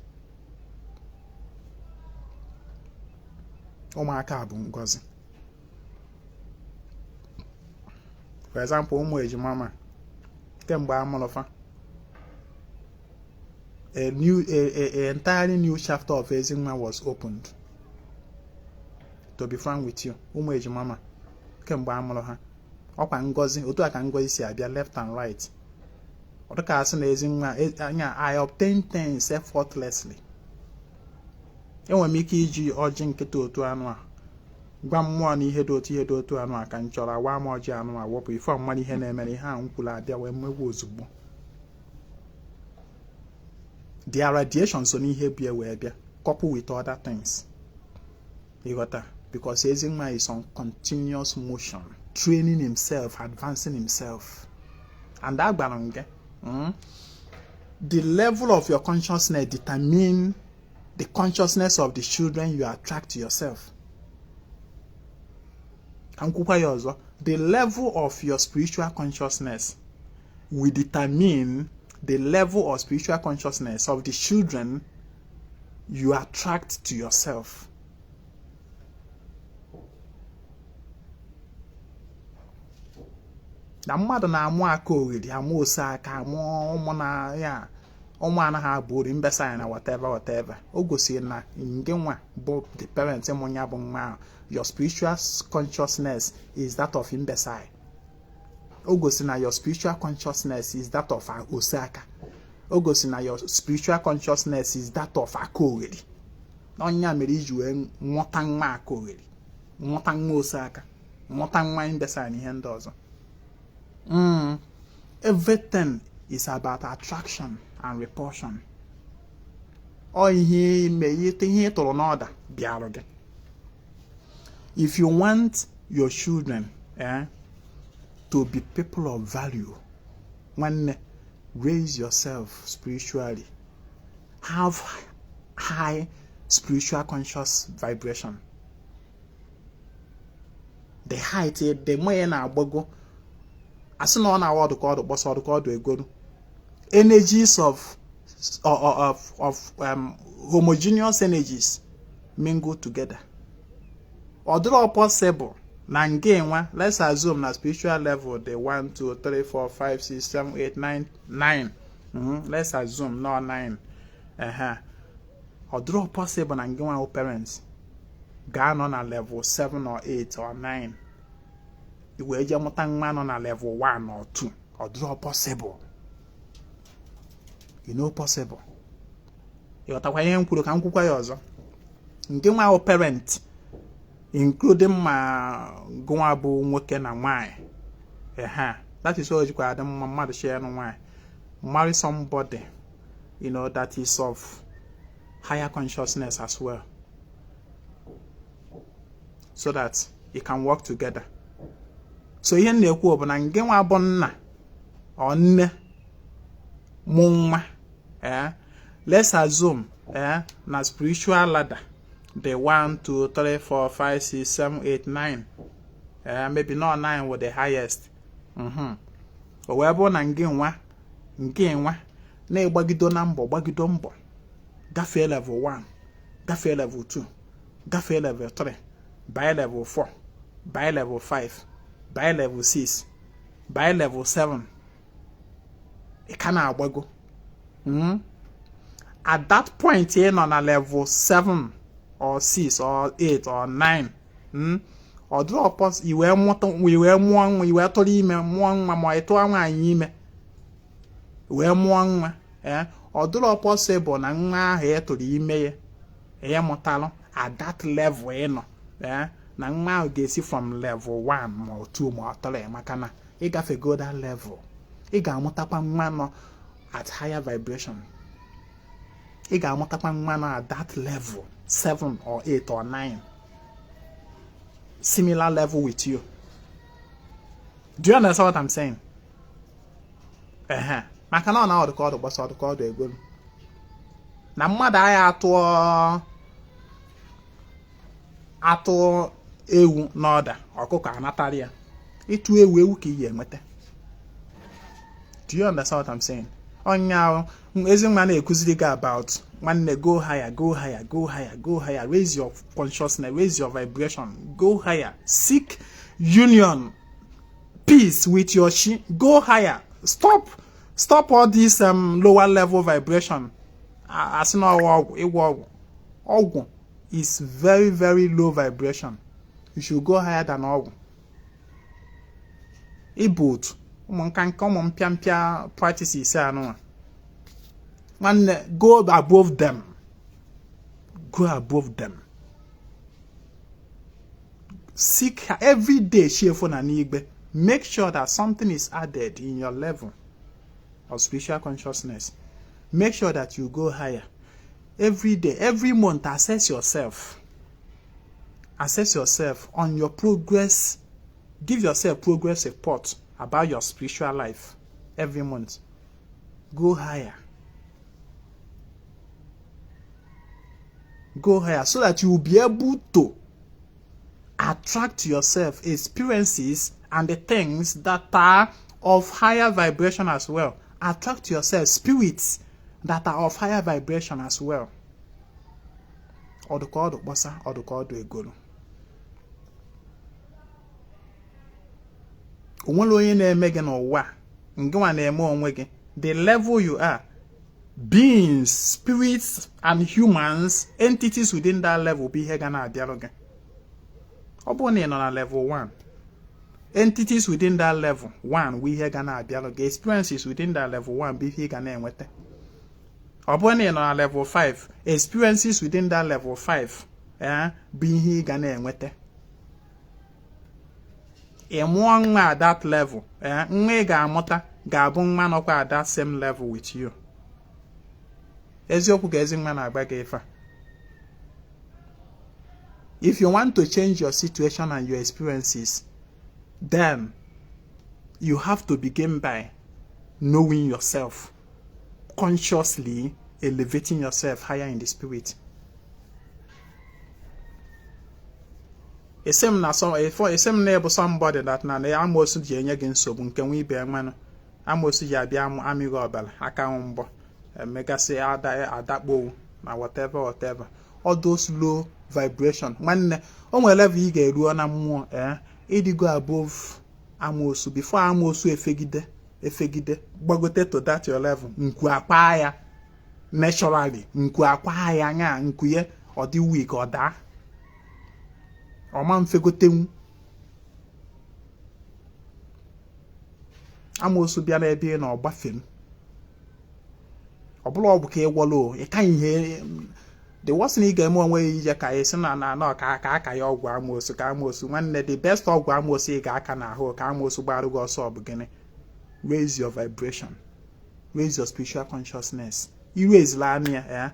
Ụmụaka bụ ngọzi. For example, ụmụ ejima ma kemgbe amụlụfa. A entirely new chapter of Ezinwa was opened. To be frank with you, ụmụ ejima ma kemgbe amụlụ ha. Ọkwa ngọzi, otu a ka ngọzi si abịa left and right. Ọ dịka asị na Ezinwa I obtained things effortlessly. Enwere m ike iji ọjị nkịta otu anụ a gwa mmụọ na ihe dị otu anụ a ka m chọrọ awa m ọjị anụ a wepụ ife ọmụma ihe na-emere ihe ahụ kwuru abịa wee megwu ozugbo. Their radiation so n'ihe bịa wee bịa couple with other things. You got that? Because Ezinwa is on continuous motion, training himself, advancing himself. And that balance, the level of your consciousness determines the consciousness of the children you attract to yourself. The level of your spiritual consciousness will determine the level of spiritual consciousness of the children you attract to yourself. na mmadụ na-amụ aka oghiri amụ ose aka amụ ụmụ na ya ụmụ anaghị abụ ori mbesa ya na whatever o gosiri na nke nwa bụ the parent mụnya bụ nwa your spiritual consciousness is that of imbecile. O gosi na your spiritual consciousness is that of ose aka. O gosi na your spiritual consciousness is that of aka oghiri. Onya mere iji wee nwụta nwa aka oghiri, nwụta nwa ose aka, nwụta nwa imbecile na ihe ndị ọzọ. Everything is about attraction and repulsion. Ihe tụrụ n'ọda bịarụ gị. If you want your children to be people of value, raise yourself spiritually. Have high spiritual conscious vibration. The height, the more na agbago, as no na word called boss or called egoro. Energies of homogeneous energies mingle together. Although possible, let's assume na spiritual level the 1, 2, 3, 4, 5, 6, 7, 8, 9, 9. Let's assume no 9. Although possible na ngewa parents ga no na level 7 or 8 or 9. Iwe je mụta nwa no na level 1 or 2. Although possible. You know possible. You otakwa ihe nkwuru ka nkwukwa ya ọzọ. Ngewa parent including ma gwa bụ nwoke na nwanyị. That is why you adị mma mmadụ share no nwanyị. Marry somebody, that is of higher consciousness as well, so that you can work together. So ihe na-ekwu bụ na nge nwa bụ nna or nne mụ nwa, let's assume na spiritual ladder the 1, 2, 3, 4, 5, 6, 7, 8, 9. Maybe not 9 with the highest. O wee bụ na nke nwa na-egbagido na mbọ gafee level 1, gafee level 2, gafee level 3, by level 4, by level 5, by level 6, by level 7. It can agbago. At that point, on a level 7 or 6 or 8 or 9. Or drop us, you were more, we were more, we were to ime, one, my to ime. We were more, or drop possible, and here to the email, motalo, at that level, now get see from level 1 or 2 more, makana, it got a go that level. It got motapa man at higher vibration. It got motapa man at that level. 7 or 8 or 9. Similar level with you. Do you understand what I'm saying? Maka na ọ dịka gbasa ọdụ ego. Na mmadụ agha atụ ewu n'ọda ọkụkọ anatara ya. Ịtụ ewu ka ihe enweta. Do you understand what I'm saying? Onya Ezinwa na-ekuziri gị about nwanne go higher, go higher, go higher, go higher. Raise your consciousness, raise your vibration. Go higher. Seek union, peace with your chi. Go higher. Stop all this lower level vibration. As no Ogu is very, very low vibration. You should go higher than Ogu. Ibut. Piampia practices no. Go above them. Go above them. Seek every day. Make sure that something is added in your level of spiritual consciousness. Make sure that you go higher. Every day, every month, assess yourself. Assess yourself on your progress. Give yourself progress report about your spiritual life every month. Go higher. Go higher so that you will be able to attract to yourself experiences and the things that are of higher vibration as well. Attract to yourself spirits that are of higher vibration as well. Odukodu bosa, odukodu egolu. onwere onye na-eme gị n'ụwa ngịnwa na-eme onwe gị. The level you are, beings, spirits and humans, entities within that level bụ ihe ga na-abịarụ gị. Ọ bụrụ na ị nọ na level 1, entities within that level 1 bụ ihe ga na-abịarụ gị. Experiences within that level 1 bụ ihe ị ga na-enweta. Ọ bụrụ na ị nọ na level 5, experiences within that level 5 bụ ihe ị ga na-enweta. Ị mụọ nwa at that level, nwa ị ga-amụta ga-abụ nwa nọkwa at that same level with you. Eziokwu ka Ezinwa na-agba gị ife a. If you want to change your situation and your experiences, then you have to begin by knowing yourself, consciously elevating yourself higher in the spirit. Esem na ebu somebody that na amosu ji enye gị nsogbu nke nwe ibe mmanụ. Amosu ji abịa amịghị ọbara aka mbọ megasị adakpo na whatever. All those low vibration. Nwanne o nwere level ị ga-eruo na mmụọ ịdịgo above amosu. Before amosu efegide gbagote to that your level, nku akwa ya naturally, nku akwa ya nya nku ye ọ dị weak ọ daa. Ọma mfegotenwu. Amosu bịa n'ebe ị nọ gbafem. Ọ bụla ọ bụ ka ịgwọlụ ịka ihe the worst thing ị ga-eme onwe ya ije ka esi na ka aka ya ọgwụ amosu ka amosu. Nwanne the best ọgwụ amosu ị ga-aka n'ahụ ka amosu gbarụ gị ọsọ bụ gịnị? Raise your vibration, raise your spiritual consciousness. You raise anya.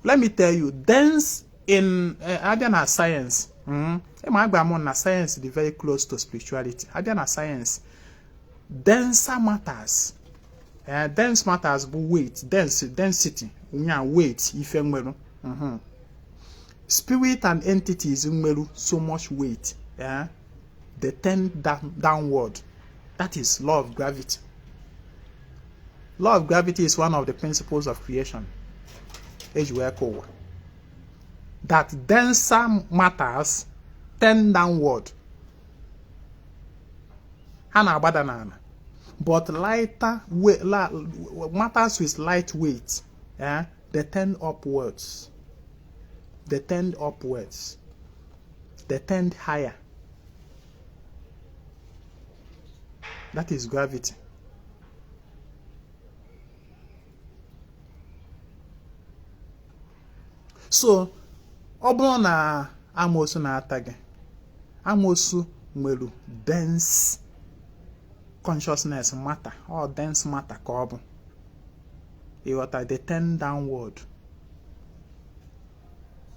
Let me tell you, dance in abịa na science. Na science is very close to spirituality. Abịa na science, denser matters. Dense matters bụ weight, density. Weight ife nwere. Spirit and entities nwere so much weight. They tend downward. That is law of gravity. Law of gravity is one of the principles of creation. That denser matters tend downward. But lighter matters with light weight, they tend upwards. They tend upwards. They tend higher. That is gravity. So, ọ bụrụ na amosu na-ata gị, amosu nwere dense consciousness matter, or dense matter ka ọ bụ. They tend downward.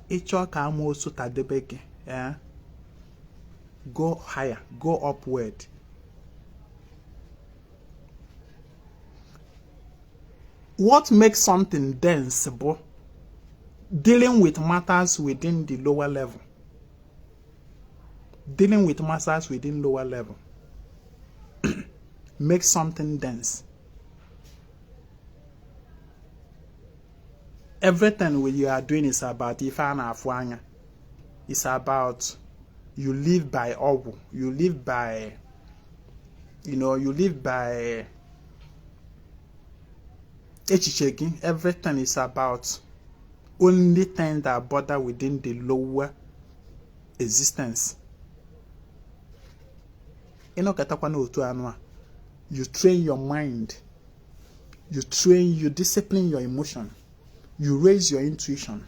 Ịchọ ka amosu tadebe gị, go higher, go upward. What makes something dense? Dealing with matters within the lower level. Dealing with matters within lower level makes something dense. Everything what you are doing is about ifana afwanya. It's about you live by ogu. You live by, you live by echichegi. Everything is about only things that bother within the lower existence. You train your mind. You discipline your emotion. You raise your intuition.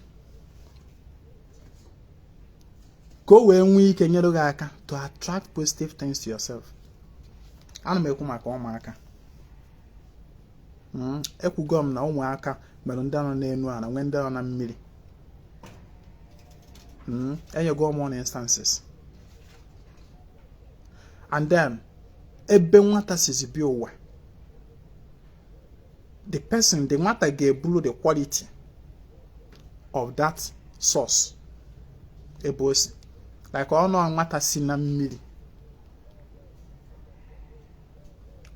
Go where we can to attract positive things to yourself. Ekwugom na ụmụaka mere ndị nọ n'enu ana nwe ndị nọ na mmiri. Enyego more instances. And then ebe nwata sizi bi ụwa, the nwata ga-ebulu the quality of that source. Ebosi like ọnụ nwata si na mmiri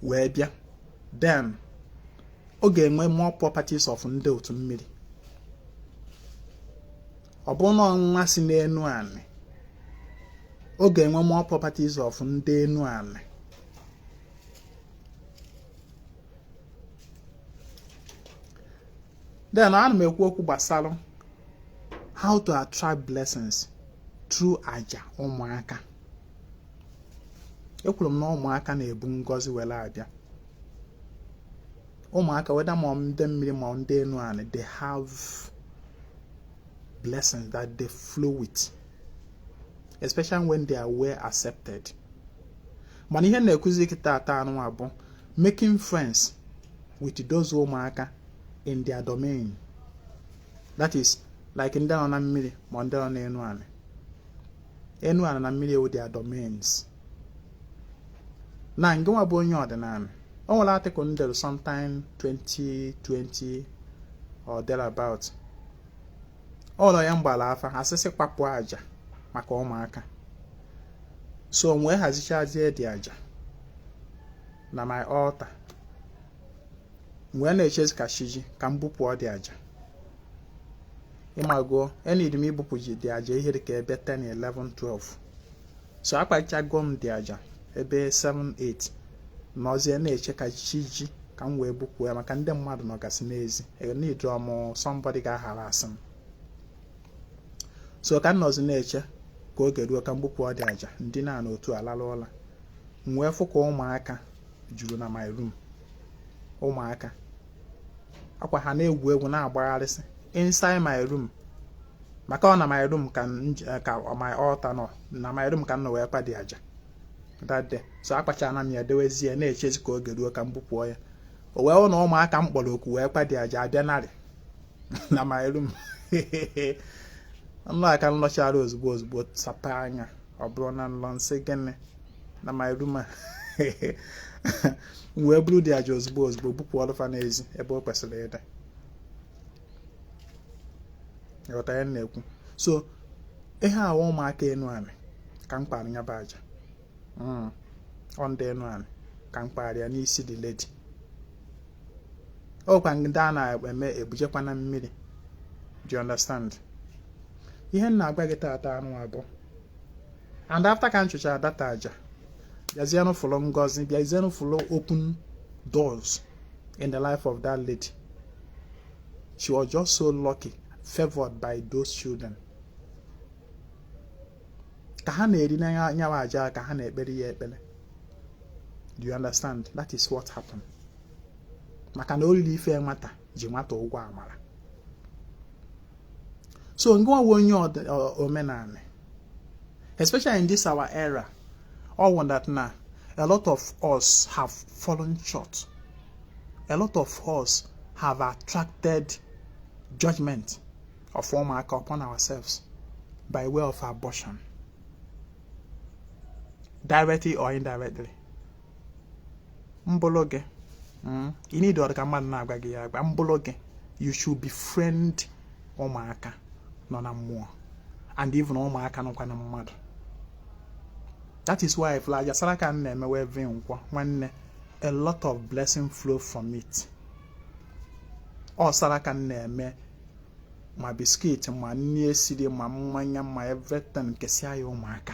wee bịa, then ọ ga-enwe more properties of ndị otu mmiri. Ọ bụ na nwa si n'enu anị, ọ ga-enwe more properties of ndị enu anị. Then ana m ekwu okwu gbasara how to attract blessings through Aja Ụmụaka. Ekwuru m na ụmụaka na-ebu ngọzi were abịa. Ụmụaka, whether ma ndị mmiri ma ndị enu ani, they have blessings that they flow with, especially when they are well accepted. Mana ihe na-ekuzi kita ata anụnwa bụ making friends with those ụmụaka in their domain. That is like ndị nọ na mmiri ma ndị nọ na enu ani. Enu ani na mmiri with their domains. Na ngwa bụ onye ọdịnanị. O nwere article ndelu sometime 2020 or thereabout. Ọlọ ya mgbala afa asịsị kpapụ aja maka ụmụaka. So mwe hazichazie dị aja na my altar. Mwe na-echezi ka shiji ka mbupụ ọ dị aja. Ịmago, enid m ibupụ ji dị aja ihe dị ka ebe 10, 11, 12. So akpachago m dị aja ebe 7, 8. N'ozie na-eche ka shiji ka m wee bupụ ya maka ndị mmadụ nọgasị n'ezi. Need somebody ga-ahara asị m. So ka nọzi na-eche ka oge ruo ka mbupụ ọ dị aja ndị na otu alala ụla. Mwee fụ ka ụmụaka juru na my room. Ụmụaka akwa ha na-egwu egwu na-agbagharịsị inside my room. Maka ọ na my room ka my altar nọ na my room ka nọ wee kwa dị aja that day. So akpacha na m ya dewezie na-echezi ka oge ruo ka mbupụ ya. O wee hụ na ụmụaka m kpọrọ okwu wee kwa dị aja abịa narị na my room. Nlọ aka nlọchara ozugbo sapa anya ọ bụrụ na nlọ nsị gịnị na my room a. Wee buru dị aja ozugbo bupụ ọlụfa n'ezi ebe o kwesịrị ịdị. Ghọta ya na-ekwu. So ihe awa ụmụaka enu anị ka mkparị ya bụ aja. Ọ ndị enu anị ka mkparị ya n'isi dị lady. Ọkwa ndị a na-eme ebujekwa na mmiri. Do you understand? Ihe na-agwa gị taata anụ abụọ. And after ka nchụchara data aja, bịazienụ fụlụ ngọzi, bịazienụ fụlụ open doors in the life of that lady. She was just so lucky, favored by those children. Ka ha na-eri na nyawa aja ka ha na-ekpere ya ekpere. Do you understand? That is what happened. Maka na olili ife nwata ji nwata ụgwọ amara. So ngwa onye omenani, especially in this our era, all one that now a lot of us have fallen short. A lot of us have attracted judgment of ụmụaka upon ourselves by way of abortion, directly or indirectly. Mbologe, you need to come na agwa gị ya agwa. Mbologe, you should befriend ụmụaka nọ na mmụọ, and even ụmụaka nọkwa na mmadụ. That is why if Aja Saraka na-emewe every nkwa nwanne, a lot of blessing flow from it. Ọ Saraka na-eme ma biscuit ma nni esiri ma mmanya ma everything kesia ya ụmụaka.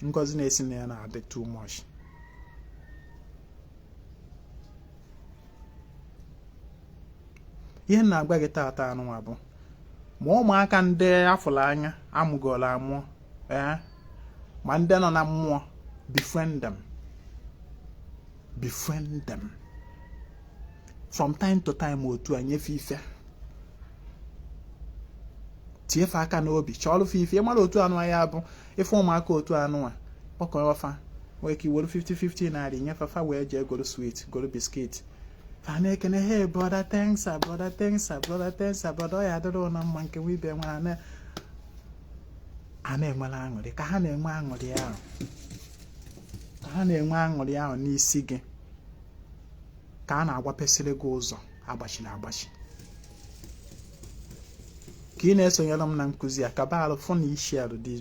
Ngozi na-esi na ya na-adị too much. Ihe na-agwa gị taata anụnwa bụ ma ụmụaka ndị afụrụ anya amụgoro amụọ, ma ndị nọ na mmụọ, befriend them from time to time. Otu anyefe ife tiefe aka n'obi chọọlụ ife mara otu anụ ya bụ ife ụmụaka otu anụ a kpọkọfa wee ka iwere 50-50 narị nyefefa wee jee goro sweet goro biscuit. Fanekene, hey brother, thanks, brother, brother, ya dịrị na mma nke wibe nwa a na-enwere aṅụrị ka ha na-enwe aṅụrị ahụ n'isi gị ka a na-agwapesịrị gị ụzọ agbachiri agbachi. Ka ị na-esonyere m na nkụzi a ka baalụ fụ na share this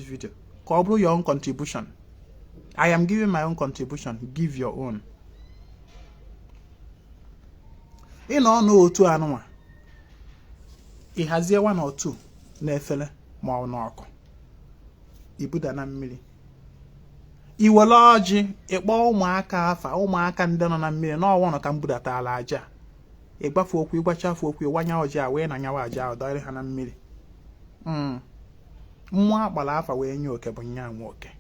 video ka ọ bụrụ your own contribution. I am giving my own contribution, give your own. Ị nọ n'otu anụnwa, ị hazie 1 or 2 n'efere ma ọ n'ọkụ, ibuda na mmiri, iwere ọjị ịkpọ ụmụaka afa ụmụaka ndị nọ na mmiri n'ọnwa ka m budatala aja ịgbafe okwu ịgbachafe okwu ịwanya ọjị a wee na nyawa aja ahụ dọrị ha na mmiri mmụọ akpara afa wee nye oke bụ nya nwe oke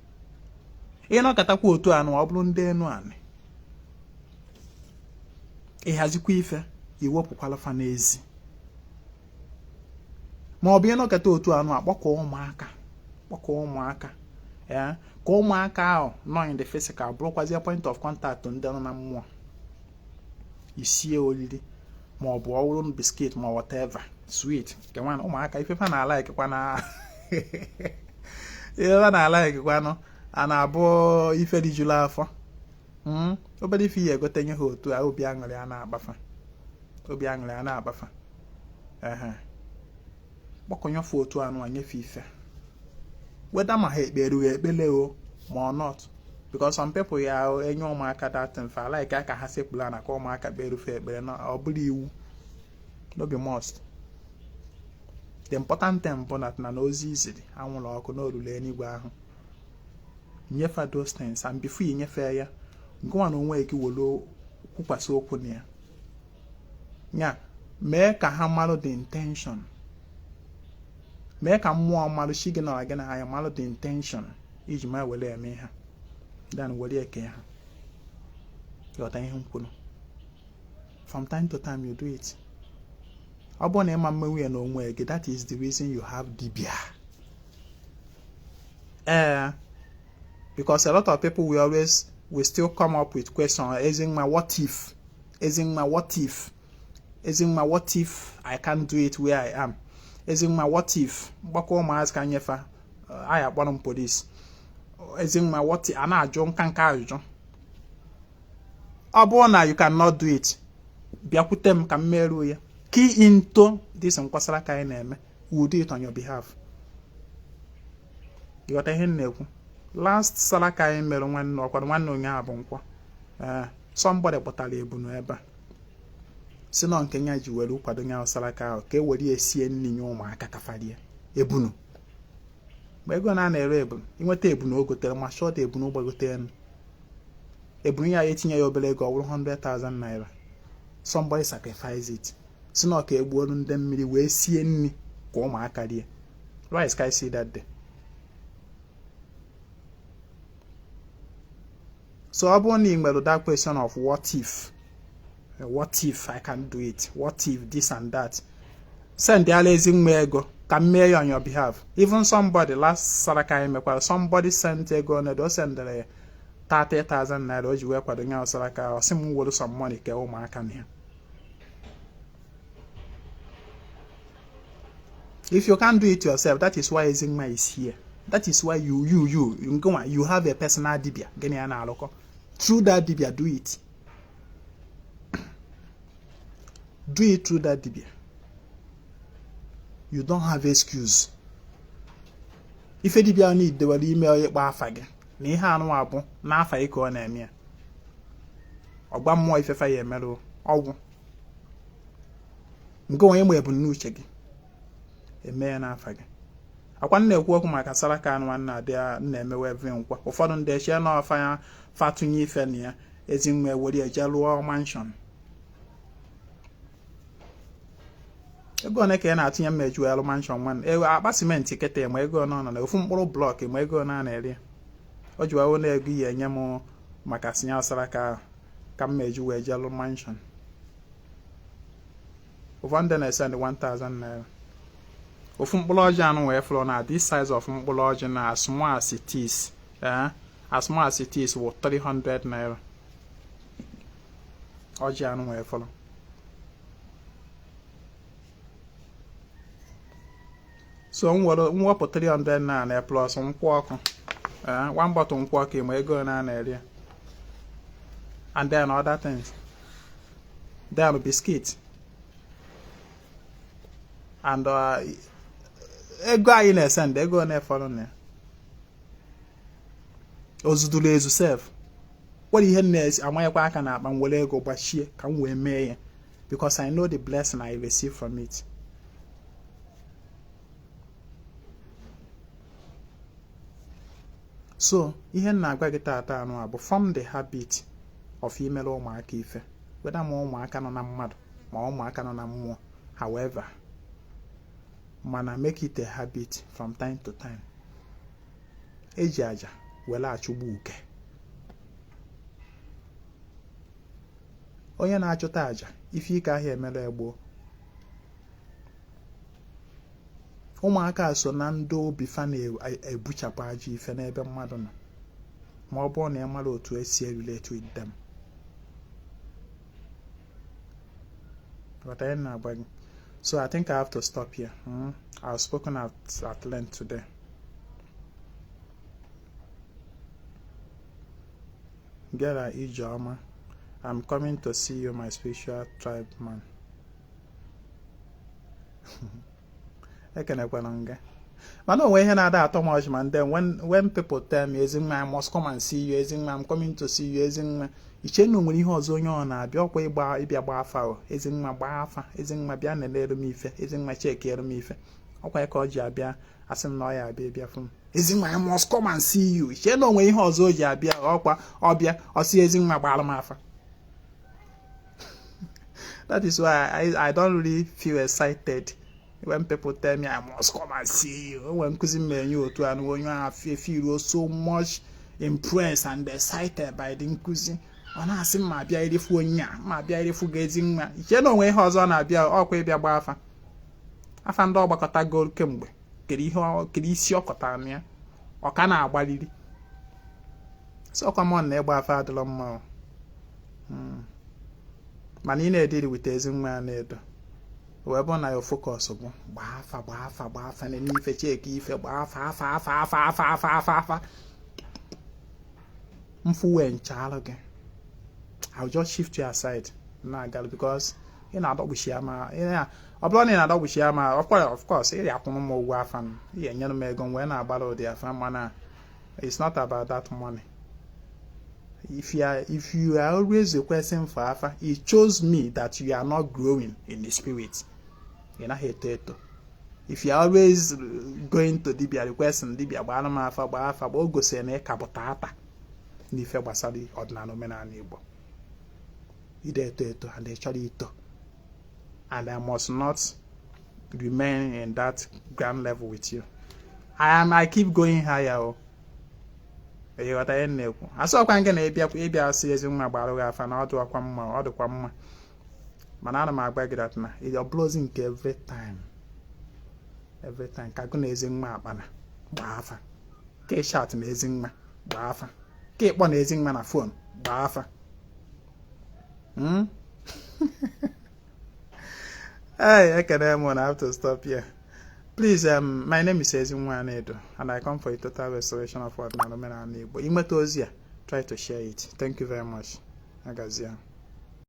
ịnọkọtakwa otu anụ ọ bụrụ ndị enu anị ịhazikwa ife iwepụkwala fa n'ezi ma ọ bụ ịnọkọta otu anụ akpọkọ ụmụaka ka ụmụaka ahụ nọ in the physical bụrụkwazie point of contact ndị nọ na mmụọ isie olili ma ọ bụ ọwụrụ biskit ma whatever sweet nke nwana ụmụaka ifefa na-ala ikekwa na ifefa na-ala ikekwanụ a na-abụ ife dị jụrụ afọ obere ife ihe egote nye ha otu a obi aṅụrị a na-agbafa gbakọnyefe otu anụ anyefe ife weda ma ha ekpere o ma ọ not because some people ya enye ụmụaka that mfe like aka ha sekpula na ka ụmụaka kperufe ekpere na ọ bụrụ iwu no be must. The important thing bụ na ozi iziri anwụrụ ọkụ n'olulu eluigwe ahụ nyefe those things and before you nyefe ya ngwa na onwe gị were kwukwasị okwu na ya mee ka ha marụ the intention mee ka mmụọ mmadụ chi gị nọrọ gị na ha ya malụ the intention iji ma were eme ha dan were eke ha ghọta ihe m kwuru from time to time you do it ọ bụrụ na ịma mmenwu ya n'onwe gị that is the reason you have dibia because a lot of people will still come up with questions Ezinwa what if I can't do it where I am Ezinwa what if gbakọ ụmụazị ka nyefa aya kpọrọ m police Ezinwa what if a na-ajụ nka ajụjụ ọ bụrụ na you cannot do it bịakwute m ka m meruo ya key into this nkwasara ka anyị na-eme we'll do it on your behalf. Ghọta ihe m na-ekwu last sara ka anyị mere nwanne ụnyaahụ bụ nkwa somebody kpọtara ebunu ebe a si na nke nya ji were kwado nya sara ka ahụ ka e were esie nri nye ụmụaka kafarie ebunu mgbe ego na-ere ebunu inweta ebunu o gotere ma short ebunu gbagote ebunu ya etinye ya obere ego ọ bụrụ 100,000 naira somebody sacrifice it si na ka egbuolu ndị mmiri wee sie nri ka ụmụaka rie. Why can I see that day? So I only that question of what if I can do it, what if this and that, send the Ezinwa ego can mail on your behalf. Even somebody last Saraka somebody sent ego and they send 30,000 naira you work with the Saraka or some money ke ụmụaka here. If you can't do it yourself, that is why Ezinwa is here. That is why you have a personal dibia. Through that dibia, do it. Do it through that dibia. You don't have excuse. If a dibia need, they will email you bafage. Ni hanu abu na afa iko na eme. Ogba mmụọ ifefa ya emero ọgwụ. Ngo onye mwe bu n'uche gị. Eme na afa gị. Akwa na-ekwu okwu maka Saraka nwanne adịa na-emewe eve nkwa. Ụfọdụ ndị echie na ọfa ya fatunye ife na ya Ezinwa were eje lụọ mansion. Ego one ka na-atụnye mmeju elu mansion nwanne. Akpa simenti kete ma ego nọ na ofu mkpụrụ blọk ma ego na-eri. O ji wawo na-ego ihe enye m maka sinya Saraka ka mmeju wee je lụọ mansion. Ụfọdụ na-esend 1,000 naira. Ofu mkpụrụ ọjị anụ wee flọ na this size of mkpụrụ ọjị na as small as it is. As small as it is worth 300 naira. Ọjị anụ wee flọ. So mwepụ 300 naira plus nkwụ ọkụ. One bottle nkwụ ọkụ ma ego na-eri. And then other things. Then biscuit. And ego anyị na-esend ego na-efọrọ na ozudulu ezu sef nwere ihe na-esi amanyekwa aka na akpa nwere ego gbachie ka m wee mee ya because I know the blessing I receive from it. So ihe na-agwa gị taata anụ a bụ form the habit of imere ụmụaka ife, whether ma ụmụaka nọ na mmadụ ma ụmụaka nọ na mmụọ, however, mana make it a habit from time to time. Eji aja wele achụgbu uke. Onye na-achụta aja ife ike ahịa emere egbo. Ụmụaka so na ndị obi fa na-ebuchapụ aja ife n'ebe mmadụ nọ, ma ọ bụrụ na ị mara otu esi relate with them. But I didn't know. So I think I have to stop here. I've spoken at length today. Gera Ijoma, I'm coming to see you, my spiritual tribe man. But no way that much, man. Then when people tell me, Ezinwa, I must come and see you, Ezinwa, I'm coming to see you, Ezinwa. Ichenu nwere ihe ọzọ onye ọ na-abịa ọkwa ịbịa gba afa o. Ezinwa gba afa, Ezinwa bịa na-elere m ife, Ezinwa chekiere m ife. Ọkwa ka ọ ji abịa asị m na ọ ya abịa fụ m. Ezinwa, I must come and see you. Ichenu nwere ihe ọzọ o ji abịa ọkwa ọbịa ọsị Ezinwa gbara m afa. That is why I don't really feel excited when people tell me I must come and see you. When nkuzi menye otu anu onye ahụ feel so much impressed and excited by the nkuzi. Ọ na-asị m ma bịa irefu onye a, ma bịa irefu gị Ezinwa. Iche na onwe ihe ọzọ na-abịa ọkwa ịbịa gba afa. Afa ndị ọgbakọta gol kemgbe. Kere isi ọkọtara na ya. Ọ ka na-agbaliri. So come on na ịgba afa adịlọ mma. Mana ị na-ediri with Ezinwa na-edo. Wee bụ na your focus bụ gbaa afa na n'ife cheki ife gbaa afa. Mfuwe nchalụ gị. I'll just shift you aside now, girl, because you know that we share my of course it's not about that money. If you are always requesting for afa, it shows me that you are not growing in the spirit. You're not hated. If you are always going to dibia requesting dibia ba afa bo go se na kabotata ni fe gbasari ọdịnanị omenala Igbo. And actually and I must not remain in that ground level with you. I keep going higher. What I know. I saw can get a season my barrel and out to a quam. Manana my bag that na it blows in every time. Every time. Kagunazing my banner. Bafa. K shot amazing ma. Bafa. Keep one amazing man a phone. Bafa. Hey, I have to stop here. Please, my name is Ezinwa, and I come for a total restoration of Ọdịnanị. But try to share it. Thank you very much. Agazia.